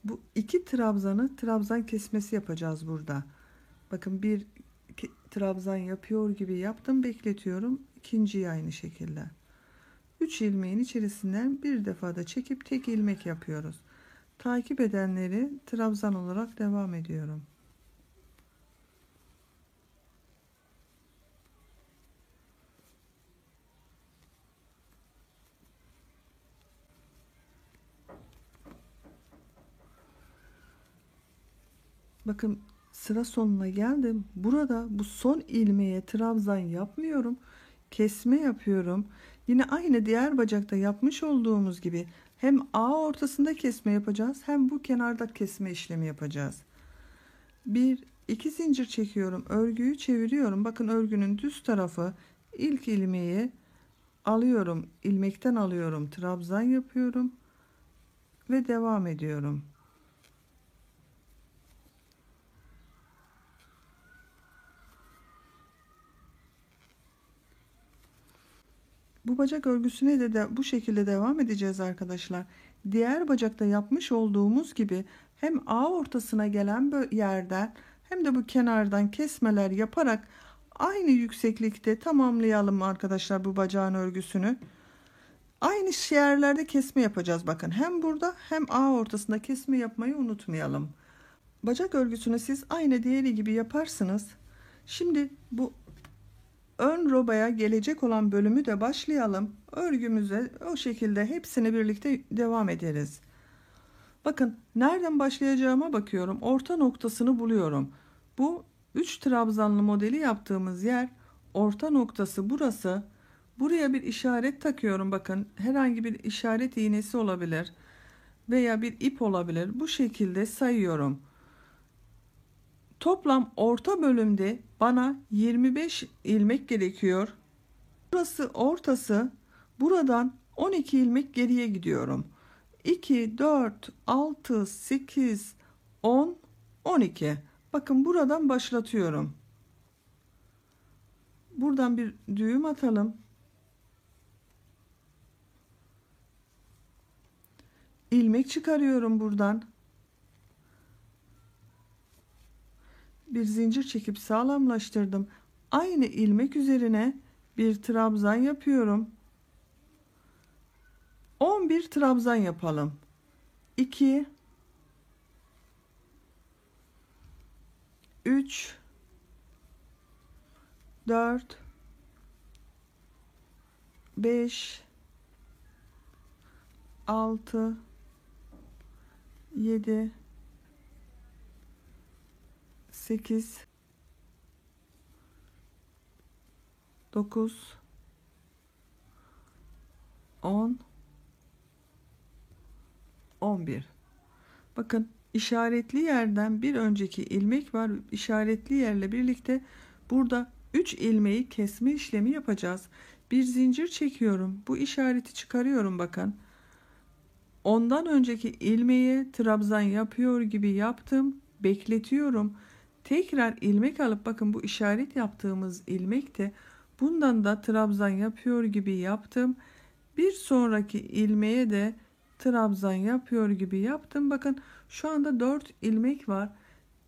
Bu iki trabzanı trabzan kesmesi yapacağız burada. Bakın bir trabzan yapıyor gibi yaptım, bekletiyorum. İkinciyi aynı şekilde. 3 ilmeğin içerisinden bir defada çekip tek ilmek yapıyoruz. Takip edenleri trabzan olarak devam ediyorum. Bakın sıra sonuna geldim. Burada bu son ilmeğe trabzan yapmıyorum. Kesme yapıyorum. Yine aynı diğer bacakta yapmış olduğumuz gibi hem ortasında kesme yapacağız hem bu kenarda kesme işlemi yapacağız. Bir iki zincir çekiyorum. Örgüyü çeviriyorum. Bakın örgünün düz tarafı ilk ilmeği alıyorum. İlmekten alıyorum. Trabzan yapıyorum ve devam ediyorum. Bu bacak örgüsüne de bu şekilde devam edeceğiz arkadaşlar. Diğer bacakta yapmış olduğumuz gibi hem ortasına gelen yerden hem de bu kenardan kesmeler yaparak aynı yükseklikte tamamlayalım arkadaşlar bu bacağın örgüsünü. Aynı yerlerde kesme yapacağız bakın. Hem burada hem ortasında kesme yapmayı unutmayalım. Bacak örgüsünü siz aynı diğeri gibi yaparsınız. Şimdi bu ön robaya gelecek olan bölümü de başlayalım. Örgümüze o şekilde hepsini birlikte devam ederiz. Bakın nereden başlayacağıma bakıyorum. Orta noktasını buluyorum. Bu 3 trabzanlı modeli yaptığımız yer orta noktası burası. Buraya bir işaret takıyorum. Bakın herhangi bir işaret iğnesi olabilir veya bir ip olabilir. Bu şekilde sayıyorum. Toplam orta bölümde bana 25 ilmek gerekiyor. Burası ortası. Buradan 12 ilmek geriye gidiyorum. 2, 4, 6, 8, 10, 12. Bakın buradan başlatıyorum. Buradan bir düğüm atalım. İlmek çıkarıyorum buradan. Bir zincir çekip sağlamlaştırdım. Aynı ilmek üzerine bir trabzan yapıyorum. 11 trabzan yapalım. 2 3 4 5 6 7 8 9 10 11. Bakın işaretli yerden bir önceki ilmek var. İşaretli yerle birlikte burada 3 ilmeği kesme işlemi yapacağız. Bir zincir çekiyorum. Bu işareti çıkarıyorum bakın. Ondan önceki ilmeğe trabzan yapıyor gibi yaptım. Bekletiyorum. Tekrar ilmek alıp bakın bu işaret yaptığımız ilmek de Bundan da trabzan yapıyor gibi yaptım. Bir sonraki ilmeğe de trabzan yapıyor gibi yaptım. Bakın şu anda 4 ilmek var.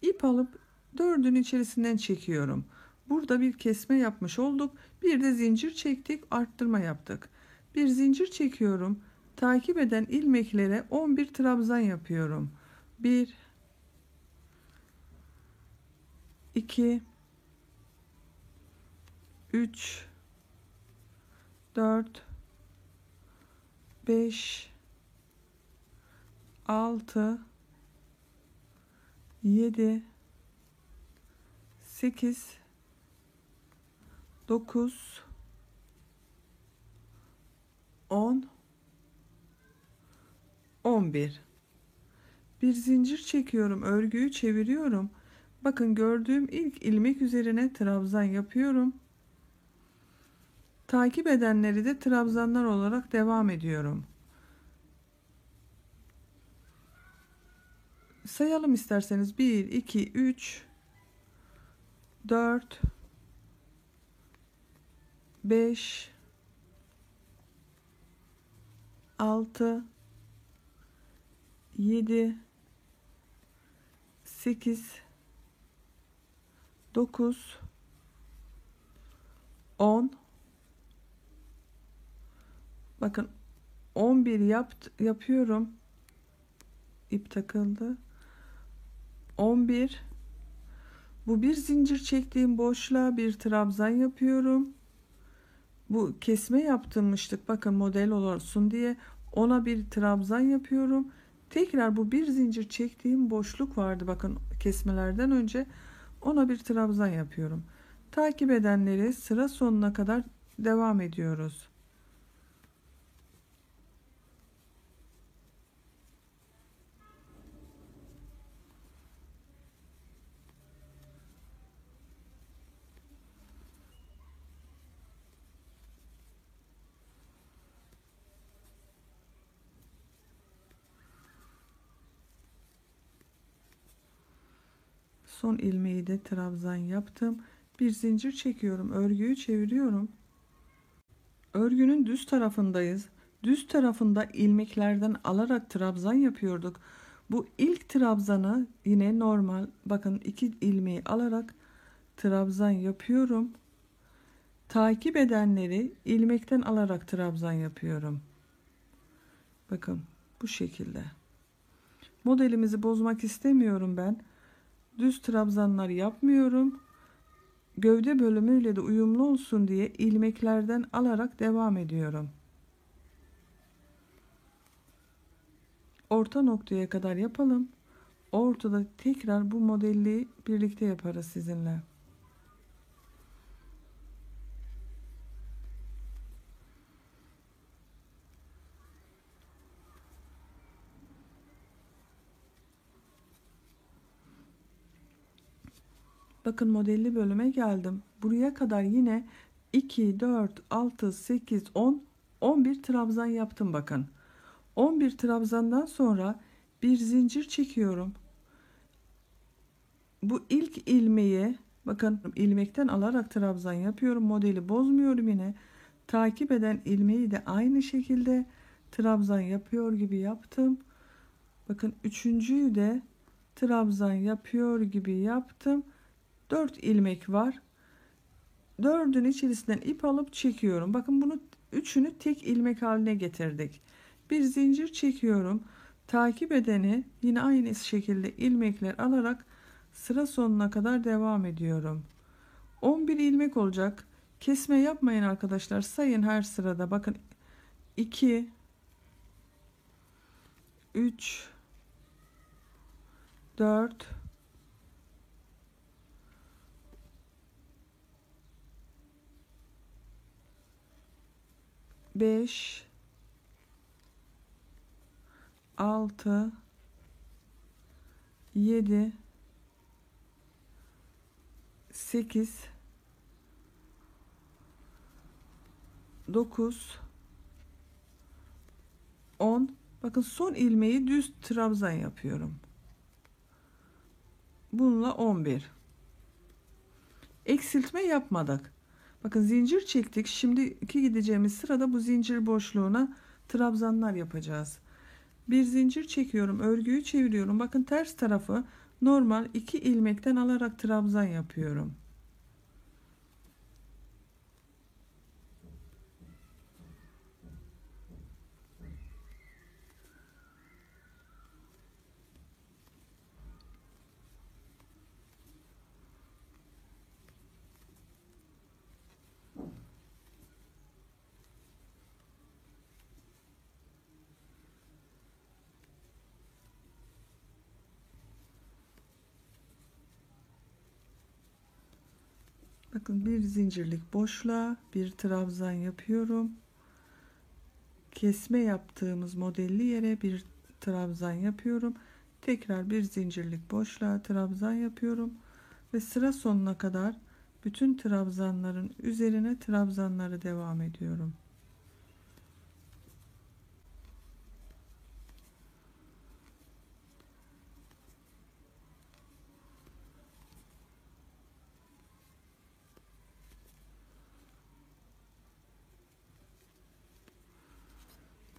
İp alıp 4'ün içerisinden çekiyorum. Burada bir kesme yapmış olduk. Bir de zincir çektik, arttırma yaptık. Bir zincir çekiyorum. Takip eden ilmeklere 11 trabzan yapıyorum. 1 2 3 4 5 6 7 8 9 10 11. Bir zincir çekiyorum, örgüyü çeviriyorum. Bakın gördüğüm ilk ilmek üzerine trabzan yapıyorum. Takip edenleri de trabzanlar olarak devam ediyorum. Sayalım isterseniz. 1 2 3 4 5 6 7 8 9 10. Bakın 11 yapıyorum. İp takıldı. 11. Bu bir zincir çektiğim boşluğa bir trabzan yapıyorum. Bu kesme yaptırmıştık. Bakın model olsun diye ona bir trabzan yapıyorum. Tekrar bu bir zincir çektiğim boşluk vardı. Bakın kesmelerden önce ona bir trabzan yapıyorum. Takip edenleri sıra sonuna kadar devam ediyoruz. Son ilmeği de trabzan yaptım. Bir zincir çekiyorum, örgüyü çeviriyorum. Örgünün düz tarafındayız. Düz tarafında ilmeklerden alarak trabzan yapıyorduk. Bu ilk trabzanı yine normal, bakın 2 ilmeği alarak trabzan yapıyorum. Takip edenleri ilmekten alarak trabzan yapıyorum. Bakın bu şekilde. Modelimizi bozmak istemiyorum ben. Düz trabzanlar yapmıyorum. Gövde bölümüyle de uyumlu olsun diye ilmeklerden alarak devam ediyorum. Orta noktaya kadar yapalım. Ortada tekrar bu modeli birlikte yaparız sizinle. Bakın modelli bölüme geldim. Buraya kadar yine 2, 4, 6, 8, 10, 11 trabzan yaptım bakın. 11 trabzandan sonra bir zincir çekiyorum. Bu ilk ilmeği bakın ilmekten alarak trabzan yapıyorum. Modeli bozmuyorum yine. Takip eden ilmeği de aynı şekilde trabzan yapıyor gibi yaptım. Bakın üçüncüyü de trabzan yapıyor gibi yaptım. 4 ilmek var. 4'ün içerisinden ip alıp çekiyorum. Bakın bunu üçünü tek ilmek haline getirdik. Bir zincir çekiyorum. Takip edeni yine aynı şekilde ilmekler alarak sıra sonuna kadar devam ediyorum. 11 ilmek olacak. Kesme yapmayın arkadaşlar. Sayın her sırada. Bakın 2 3 4 5 6 7 8 9 10. Bakın son ilmeği düz trabzan yapıyorum. Bununla 11. Eksiltme yapmadık. Bakın zincir çektik. Şimdiki gideceğimiz sırada bu zincir boşluğuna trabzanlar yapacağız. Bir zincir çekiyorum, örgüyü çeviriyorum. Bakın ters tarafı normal 2 ilmekten alarak trabzan yapıyorum. Bakın bir zincirlik boşluğa bir trabzan yapıyorum. Kesme yaptığımız modelli yere bir trabzan yapıyorum. Tekrar bir zincirlik boşluğa trabzan yapıyorum ve sıra sonuna kadar bütün trabzanların üzerine trabzanları devam ediyorum.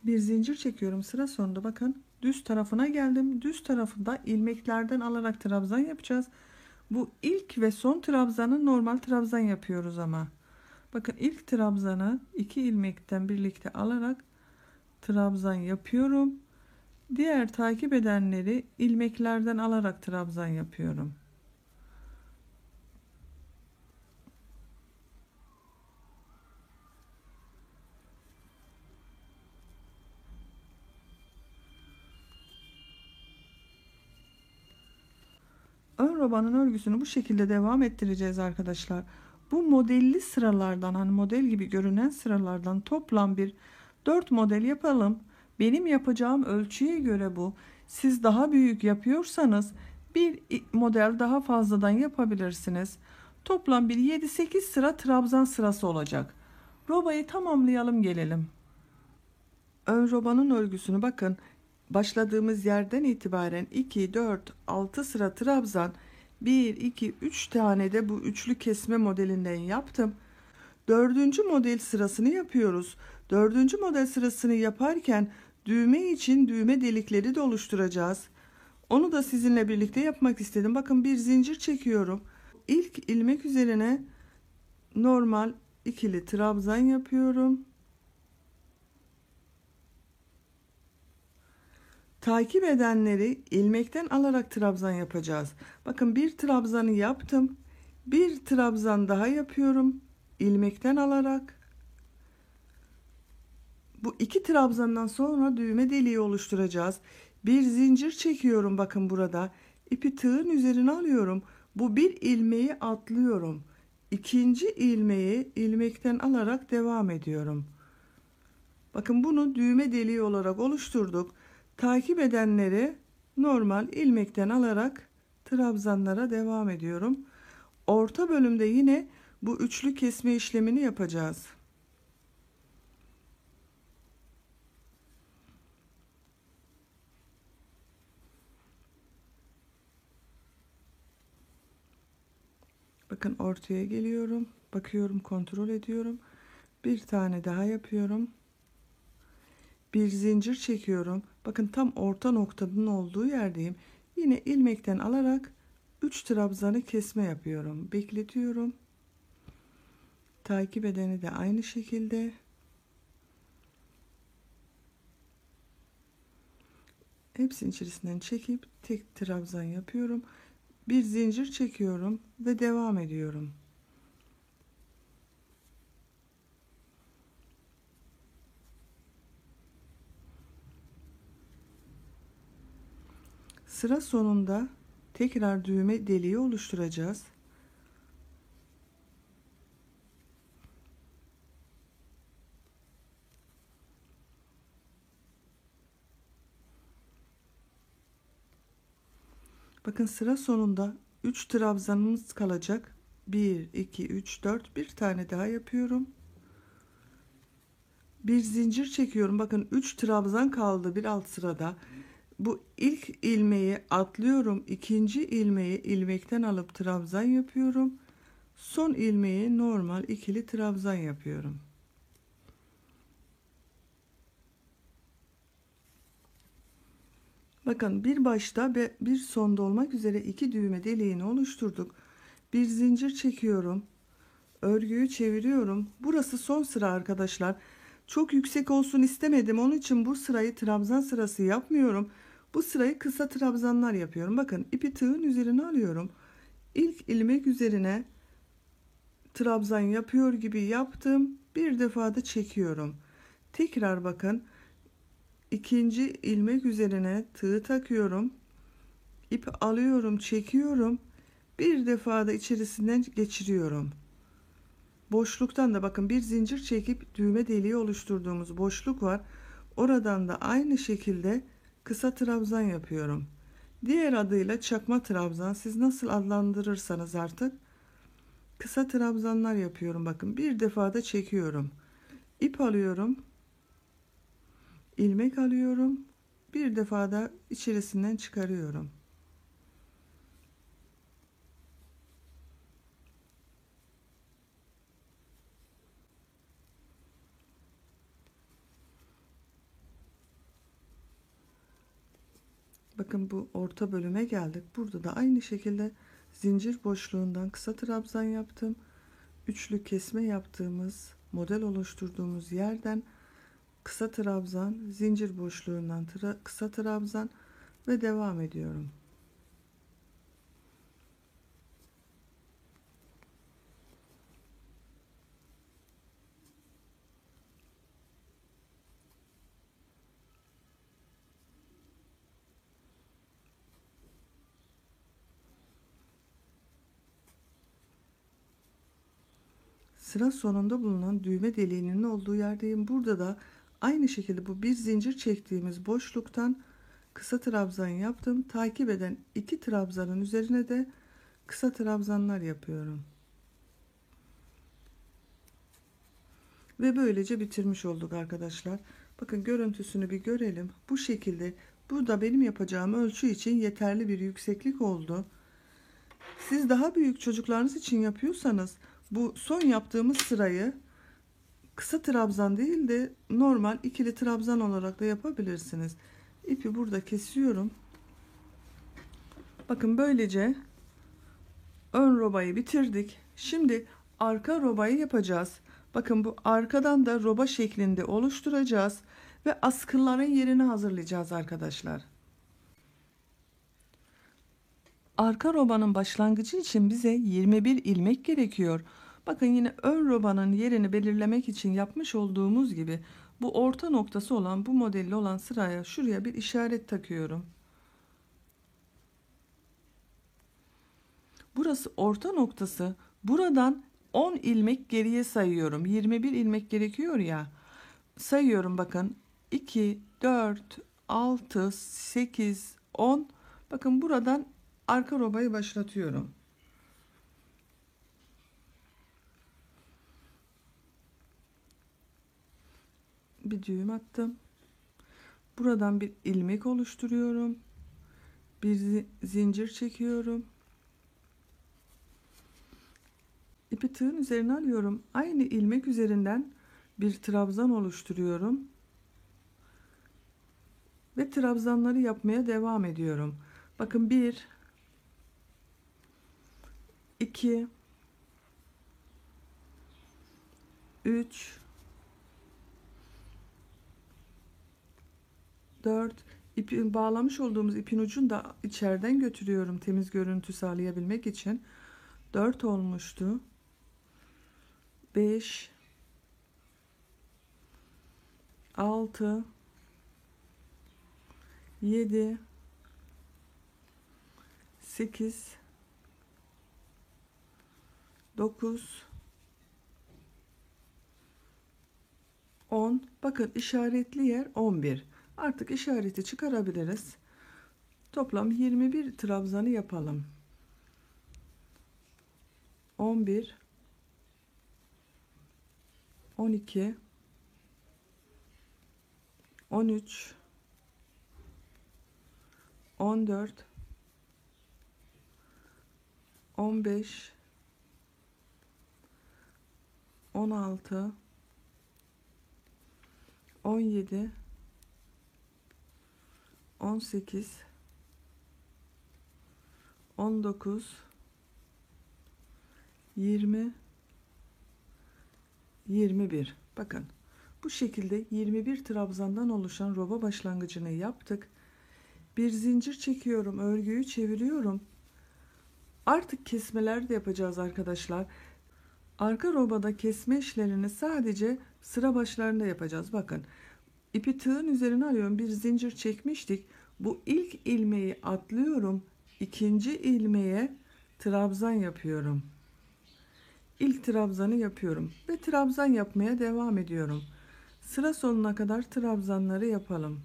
Bir zincir çekiyorum, sıra sonunda bakın düz tarafına geldim. Düz tarafında ilmeklerden alarak trabzan yapacağız. Bu ilk ve son trabzanı normal trabzan yapıyoruz ama. Bakın ilk trabzanı 2 ilmekten birlikte alarak trabzan yapıyorum. Diğer takip edenleri ilmeklerden alarak trabzan yapıyorum. Ön robanın örgüsünü bu şekilde devam ettireceğiz arkadaşlar. Bu modelli sıralardan, hani model gibi görünen sıralardan toplam bir 4 model yapalım. Benim yapacağım ölçüye göre bu. Siz daha büyük yapıyorsanız bir model daha fazladan yapabilirsiniz. Toplam bir 7-8 sıra trabzan sırası olacak. Robayı tamamlayalım gelelim. Ön robanın örgüsünü bakın. Başladığımız yerden itibaren 2, 4, 6 sıra trabzan, 1, 2, 3 tane de bu üçlü kesme modelinden yaptım. Dördüncü model sırasını yapıyoruz. Dördüncü model sırasını yaparken düğme için düğme delikleri de oluşturacağız. Onu da sizinle birlikte yapmak istedim. Bakın bir zincir çekiyorum. İlk ilmek üzerine normal ikili trabzan yapıyorum. Takip edenleri ilmekten alarak trabzan yapacağız. Bakın bir trabzanı yaptım. Bir trabzan daha yapıyorum. İlmekten alarak. Bu iki trabzandan sonra düğme deliği oluşturacağız. Bir zincir çekiyorum bakın burada. İpi tığın üzerine alıyorum. Bu bir ilmeği atlıyorum. İkinci ilmeği ilmekten alarak devam ediyorum. Bakın bunu düğme deliği olarak oluşturduk. Takip edenleri normal ilmekten alarak trabzanlara devam ediyorum. Orta bölümde yine bu üçlü kesme işlemini yapacağız. Bakın ortaya geliyorum. Bakıyorum, kontrol ediyorum. Bir tane daha yapıyorum. Bir zincir çekiyorum. Bakın tam orta noktanın olduğu yerdeyim. Yine ilmekten alarak 3 trabzanı kesme yapıyorum. Bekletiyorum. Takip edeni de aynı şekilde. Hepsinin içerisinden çekip tek trabzan yapıyorum. Bir zincir çekiyorum ve devam ediyorum. Sıra sonunda tekrar düğme deliği oluşturacağız. Bakın sıra sonunda 3 trabzanımız kalacak. 1, 2, 3, 4. Bir tane daha yapıyorum. Bir zincir çekiyorum. Bakın 3 trabzan kaldı bir alt sırada. Bu ilk ilmeği atlıyorum. İkinci ilmeği ilmekten alıp trabzan yapıyorum. Son ilmeği normal ikili trabzan yapıyorum. Bakın bir başta ve bir sonda olmak üzere 2 düğme deliğini oluşturduk. Bir zincir çekiyorum. Örgüyü çeviriyorum. Burası son sıra arkadaşlar. Çok yüksek olsun istemedim. Onun için bu sırayı trabzan sırası yapmıyorum. Bu sırayı kısa trabzanlar yapıyorum. Bakın ipi tığın üzerine alıyorum. İlk ilmek üzerine trabzan yapıyor gibi yaptım. Bir defa da çekiyorum. Tekrar bakın. İkinci ilmek üzerine tığ takıyorum. İp alıyorum, çekiyorum. Bir defa da içerisinden geçiriyorum. Boşluktan da bakın bir zincir çekip düğme deliği oluşturduğumuz boşluk var. Oradan da aynı şekilde kısa trabzan yapıyorum. Diğer adıyla çakma trabzan, siz nasıl adlandırırsanız artık kısa trabzanlar yapıyorum. Bakın bir defa da çekiyorum. İp alıyorum. İlmek alıyorum. Bir defa da içerisinden çıkarıyorum. Bakın bu orta bölüme geldik. Burada da aynı şekilde zincir boşluğundan kısa trabzan yaptım. Üçlü kesme yaptığımız, model oluşturduğumuz yerden kısa trabzan, zincir boşluğundan kısa trabzan ve devam ediyorum. Sıra sonunda bulunan düğme deliğinin olduğu yerdeyim. Burada da aynı şekilde bu bir zincir çektiğimiz boşluktan kısa trabzan yaptım. Takip eden 2 trabzanın üzerine de kısa trabzanlar yapıyorum. Ve böylece bitirmiş olduk arkadaşlar. Bakın görüntüsünü bir görelim. Bu şekilde, bu da benim yapacağım ölçü için yeterli bir yükseklik oldu. Siz daha büyük çocuklarınız için yapıyorsanız bu son yaptığımız sırayı kısa trabzan değil de normal ikili trabzan olarak da yapabilirsiniz. İpi burada kesiyorum. Bakın böylece ön robayı bitirdik. Şimdi arka robayı yapacağız. Bakın bu arkadan da roba şeklinde oluşturacağız ve askıların yerini hazırlayacağız arkadaşlar. Arka robanın başlangıcı için bize 21 ilmek gerekiyor. Bakın yine ön robanın yerini belirlemek için yapmış olduğumuz gibi bu orta noktası olan, bu modelli olan sıraya şuraya bir işaret takıyorum. Burası orta noktası. Buradan 10 ilmek geriye sayıyorum. 21 ilmek gerekiyor ya. Sayıyorum bakın. 2, 4, 6, 8, 10. Bakın buradan arka robayı başlatıyorum. Bir düğüm attım. Buradan bir ilmek oluşturuyorum. Bir zincir çekiyorum. İpi tığın üzerine alıyorum. Aynı ilmek üzerinden bir trabzan oluşturuyorum. Ve trabzanları yapmaya devam ediyorum. Bakın 1, 2, 3, 4. İpi bağlamış olduğumuz ipin ucunu da içeriden götürüyorum temiz görüntü sağlayabilmek için. 4 olmuştu. 5, 6, 7, 8, 9, 10. Bakın işaretli yer 11. Artık işareti çıkarabiliriz. Toplam 21 trabzanı yapalım. 11, 12, 13, 14, 15, 16, 17, 18, 19, 20, 21. Bakın bu şekilde 21 trabzandan oluşan roba başlangıcını yaptık. Bir zincir çekiyorum, örgüyü çeviriyorum. Artık kesmeler de yapacağız arkadaşlar. Arka robada kesme işlerini sadece sıra başlarında yapacağız. Bakın ipi tığın üzerine alıyorum, bir zincir çekmiştik. Bu ilk ilmeği atlıyorum, ikinci ilmeğe trabzan yapıyorum. İlk trabzanı yapıyorum ve trabzan yapmaya devam ediyorum. Sıra sonuna kadar trabzanları yapalım.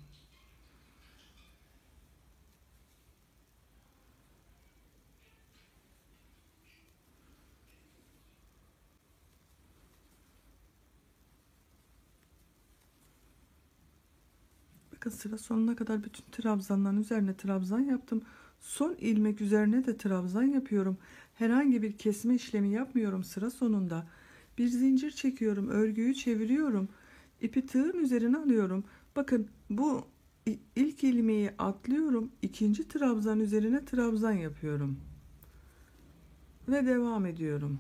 Bakın sıra sonuna kadar bütün trabzanların üzerine trabzan yaptım. Son ilmek üzerine de trabzan yapıyorum. Herhangi bir kesme işlemi yapmıyorum sıra sonunda. Bir zincir çekiyorum, örgüyü çeviriyorum. İpi tığın üzerine alıyorum. Bakın bu ilk ilmeği atlıyorum. İkinci trabzan üzerine trabzan yapıyorum. Ve devam ediyorum.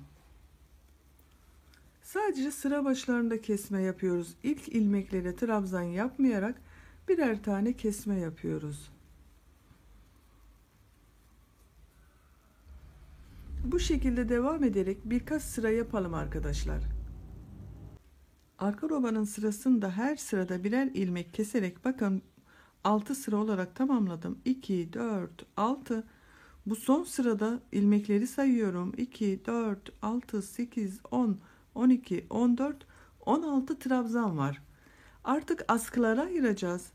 Sadece sıra başlarında kesme yapıyoruz. İlk ilmeklere trabzan yapmayarak birer tane kesme yapıyoruz. Bu şekilde devam ederek birkaç sıra yapalım arkadaşlar. Arka robanın sırasında her sırada birer ilmek keserek bakın 6 sıra olarak tamamladım. 2, 4, 6. Bu son sırada ilmekleri sayıyorum. 2, 4, 6, 8, 10, 12, 14, 16 trabzan var. Artık askılara ayıracağız.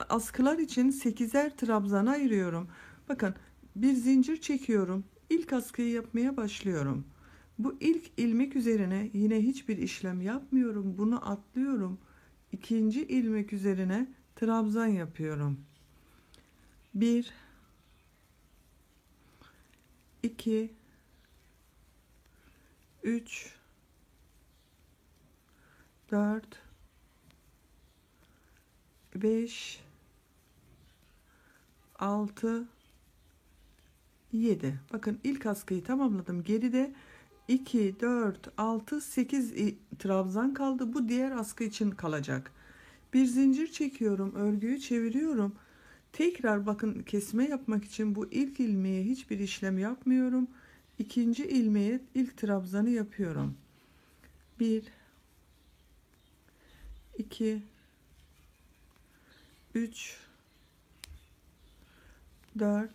Askılar için 8'er trabzana ayırıyorum. Bakın bir zincir çekiyorum. İlk askıyı yapmaya başlıyorum. Bu ilk ilmek üzerine yine hiçbir işlem yapmıyorum. Bunu atlıyorum. İkinci ilmek üzerine trabzan yapıyorum. 1, 2, 3, 4, 5, 6, 7. Bakın ilk askıyı tamamladım. Geride 2, 4, 6, 8 trabzan kaldı. Bu diğer askı için kalacak. Bir zincir çekiyorum, örgüyü çeviriyorum. Tekrar bakın kesme yapmak için bu ilk ilmeğe hiçbir işlem yapmıyorum. İkinci ilmeğe ilk trabzanı yapıyorum. 1, 2, 3, 4,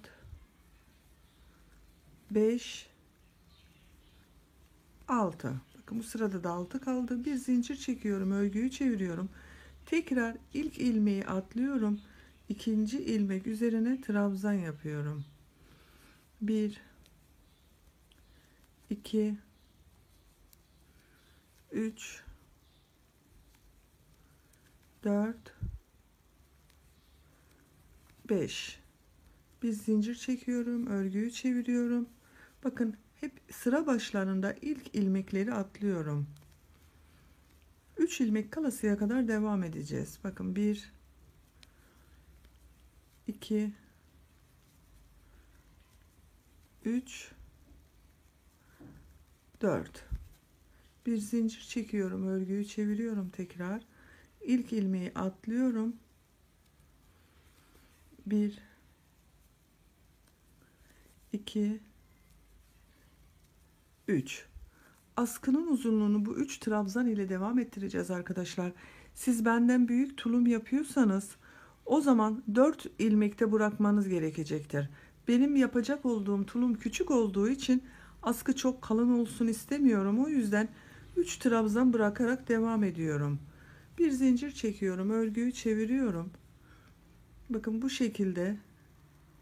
5, 6. Bakın bu sırada da 6 kaldı. Bir zincir çekiyorum, örgüyü çeviriyorum. Tekrar ilk ilmeği atlıyorum. İkinci ilmek üzerine trabzan yapıyorum. 1, 2, 3, 4, 5. Bir zincir çekiyorum, örgüyü çeviriyorum. Bakın hep sıra başlarında ilk ilmekleri atlıyorum. 3 ilmek kalasıya kadar devam edeceğiz. Bakın 1, 2, 3, 4. Bir zincir çekiyorum, örgüyü çeviriyorum tekrar. İlk ilmeği atlıyorum. 1, 2, 3. Askının uzunluğunu bu 3 trabzan ile devam ettireceğiz arkadaşlar. Siz benden büyük tulum yapıyorsanız o zaman 4 ilmekte bırakmanız gerekecektir. Benim yapacak olduğum tulum küçük olduğu için askı çok kalın olsun istemiyorum. O yüzden 3 trabzan bırakarak devam ediyorum. Bir zincir çekiyorum, örgüyü çeviriyorum. Bakın bu şekilde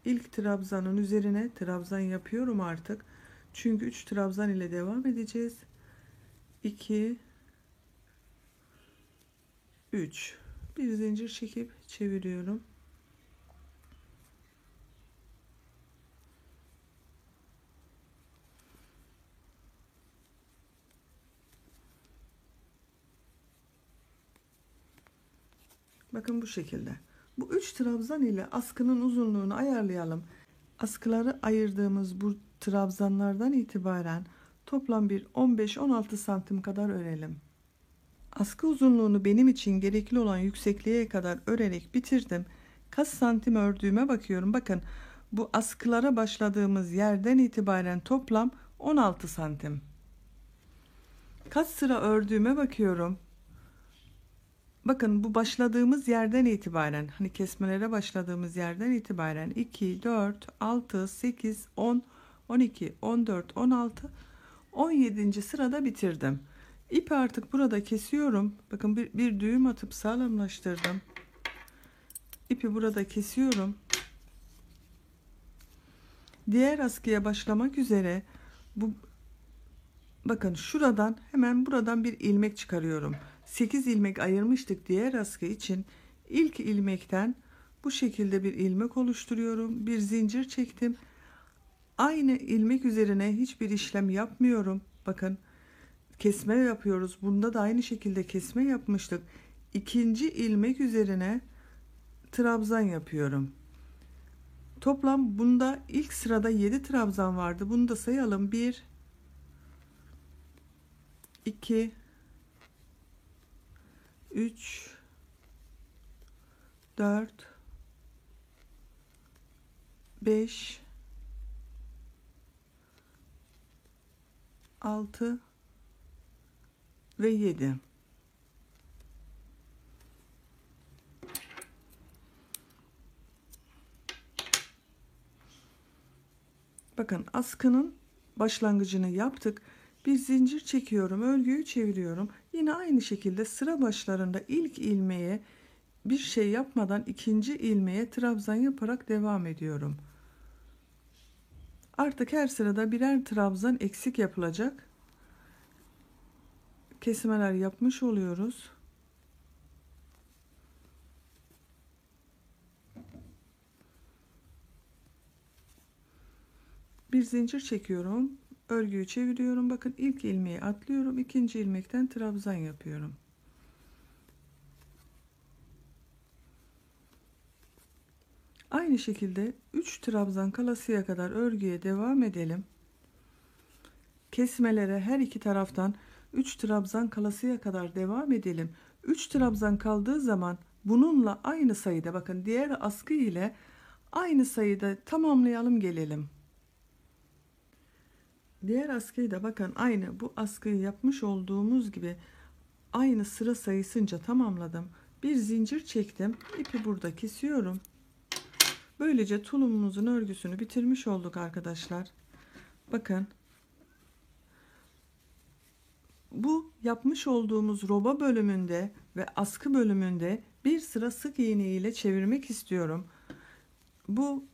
ilk trabzanın üzerine trabzan yapıyorum artık. Çünkü 3 trabzan ile devam edeceğiz. 2, 3. Bir zincir çekip çeviriyorum. Bakın bu şekilde. Bu 3 trabzan ile askının uzunluğunu ayarlayalım. Askıları ayırdığımız bu trabzanlardan itibaren toplam bir 15-16 santim kadar örelim. Askı uzunluğunu benim için gerekli olan yüksekliğe kadar örerek bitirdim. Kaç santim ördüğüme bakıyorum. Bakın bu askılara başladığımız yerden itibaren toplam 16 santim. Kaç sıra ördüğüme bakıyorum. Bakın bu başladığımız yerden itibaren, hani kesmelere başladığımız yerden itibaren 2, 4, 6, 8, 10, 12, 14, 16, 17. sırada bitirdim. İpi artık burada kesiyorum. Bakın bir düğüm atıp sağlamlaştırdım. İpi burada kesiyorum. Diğer askıya başlamak üzere bakın şuradan hemen buradan bir ilmek çıkarıyorum. 8 ilmek ayırmıştık diğer askı için. İlk ilmekten bu şekilde bir ilmek oluşturuyorum. Bir zincir çektim. Aynı ilmek üzerine hiçbir işlem yapmıyorum. Bakın kesme yapıyoruz. Bunda da aynı şekilde kesme yapmıştık. İkinci ilmek üzerine trabzan yapıyorum. Toplam bunda ilk sırada 7 trabzan vardı. Bunu da sayalım. 1 2 3 4 5 6 ve 7. Bakın askının başlangıcını yaptık. Bir zincir çekiyorum, örgüyü çeviriyorum. Yine aynı şekilde sıra başlarında ilk ilmeğe bir şey yapmadan ikinci ilmeğe trabzan yaparak devam ediyorum. Artık her sırada birer trabzan eksik yapılacak. Kesmeler yapmış oluyoruz. Bir zincir çekiyorum, örgüyü çeviriyorum. Bakın ilk ilmeği atlıyorum, ikinci ilmekten trabzan yapıyorum. Aynı şekilde 3 trabzan kalasıya kadar örgüye devam edelim. Kesmelere her iki taraftan 3 trabzan kalasıya kadar devam edelim. 3 trabzan kaldığı zaman bununla aynı sayıda, bakın diğer askı ile aynı sayıda tamamlayalım gelelim. Diğer askıyı da bakın aynı bu askıyı yapmış olduğumuz gibi aynı sıra sayısınca tamamladım. Bir zincir çektim. İpi burada kesiyorum. Böylece tulumumuzun örgüsünü bitirmiş olduk arkadaşlar. Bakın. Bu yapmış olduğumuz roba bölümünde ve askı bölümünde bir sıra sık iğne ile çevirmek istiyorum. Bu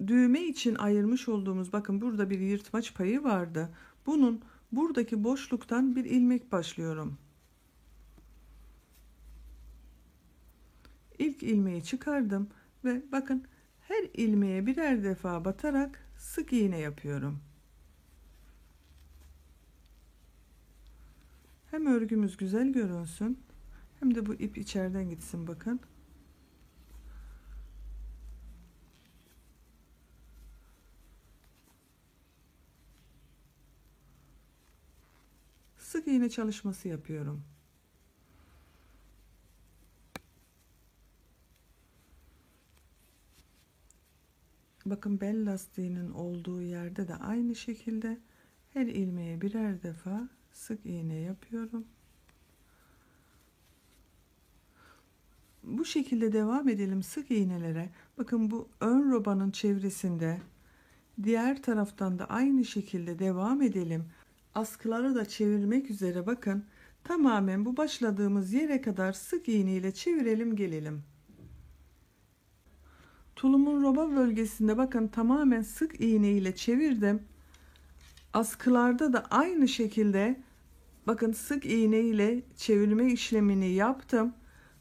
düğme için ayırmış olduğumuz, bakın burada bir yırtmaç payı vardı. Bunun buradaki boşluktan bir ilmek başlıyorum. İlk ilmeği çıkardım ve bakın her ilmeğe birer defa batarak sık iğne yapıyorum. Hem örgümüz güzel görünsün hem de bu ip içeriden gitsin bakın. Sık iğne çalışması yapıyorum. Bakın bel lastiğinin olduğu yerde de aynı şekilde her ilmeğe birer defa sık iğne yapıyorum. Bu şekilde devam edelim sık iğnelere. Bakın bu ön robanın çevresinde, diğer taraftan da aynı şekilde devam edelim. Askıları da çevirmek üzere bakın tamamen bu başladığımız yere kadar sık iğne ile çevirelim gelelim. Tulumun roba bölgesinde bakın tamamen sık iğne ile çevirdim. Askılarda da aynı şekilde bakın sık iğne ile çevirme işlemini yaptım.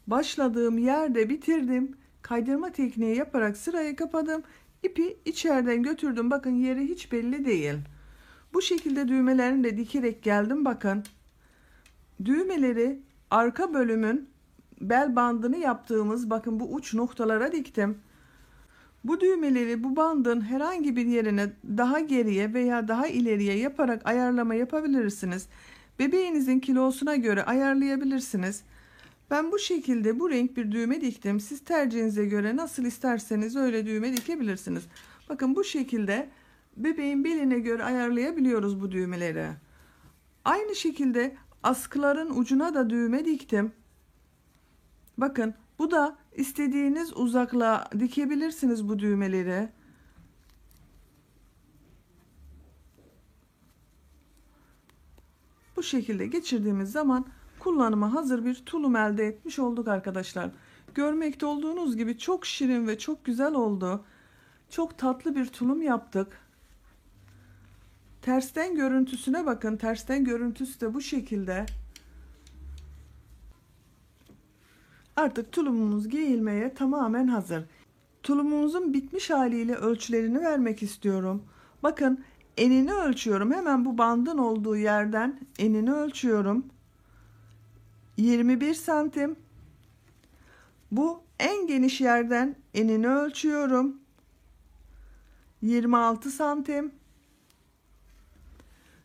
Başladığım yerde bitirdim. Kaydırma tekniği yaparak sırayı kapadım. İpi içeriden götürdüm. Bakın yeri hiç belli değil. Bu şekilde düğmelerini de dikerek geldim. Bakın düğmeleri arka bölümün bel bandını yaptığımız, bakın bu uç noktalara diktim. Bu düğmeleri bu bandın herhangi bir yerine daha geriye veya daha ileriye yaparak ayarlama yapabilirsiniz. Bebeğinizin kilosuna göre ayarlayabilirsiniz. Ben bu şekilde bu renk bir düğme diktim. Siz tercihinize göre nasıl isterseniz öyle düğme dikebilirsiniz. Bakın bu şekilde bebeğin beline göre ayarlayabiliyoruz bu düğmeleri. Aynı şekilde askıların ucuna da düğme diktim. Bakın bu da istediğiniz uzaklığa dikebilirsiniz bu düğmeleri. Bu şekilde geçirdiğimiz zaman kullanıma hazır bir tulum elde etmiş olduk arkadaşlar. Görmekte olduğunuz gibi çok şirin ve çok güzel oldu. Çok tatlı bir tulum yaptık. Tersten görüntüsüne bakın. Tersten görüntüsü de bu şekilde. Artık tulumumuz giyilmeye tamamen hazır. Tulumumuzun bitmiş haliyle ölçülerini vermek istiyorum. Bakın enini ölçüyorum. Hemen bu bandın olduğu yerden enini ölçüyorum. 21 santim. Bu en geniş yerden enini ölçüyorum. 26 santim.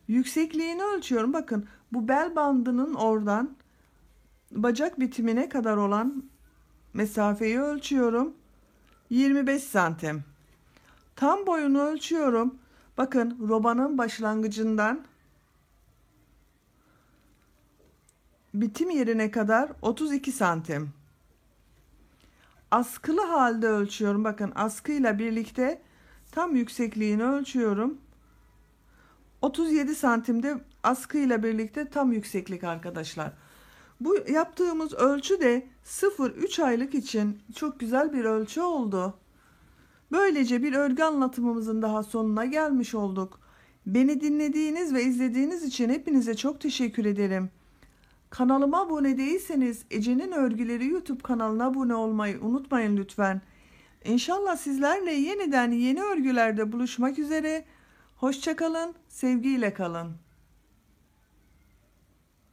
Yüksekliğini ölçüyorum. Bakın bu bel bandının oradan bacak bitimine kadar olan mesafeyi ölçüyorum. 25 santim. Tam boyunu ölçüyorum. Bakın robanın başlangıcından bitim yerine kadar 32 santim. Askılı halde ölçüyorum. Bakın askıyla birlikte tam yüksekliğini ölçüyorum. 37 santimde askıyla birlikte tam yükseklik arkadaşlar. Bu yaptığımız ölçü de 0-3 aylık için çok güzel bir ölçü oldu. Böylece bir örgü anlatımımızın daha sonuna gelmiş olduk. Beni dinlediğiniz ve izlediğiniz için hepinize çok teşekkür ederim. Kanalıma abone değilseniz Ece'nin Örgüleri YouTube kanalına abone olmayı unutmayın lütfen. İnşallah sizlerle yeniden yeni örgülerde buluşmak üzere. Hoşça kalın, sevgiyle kalın.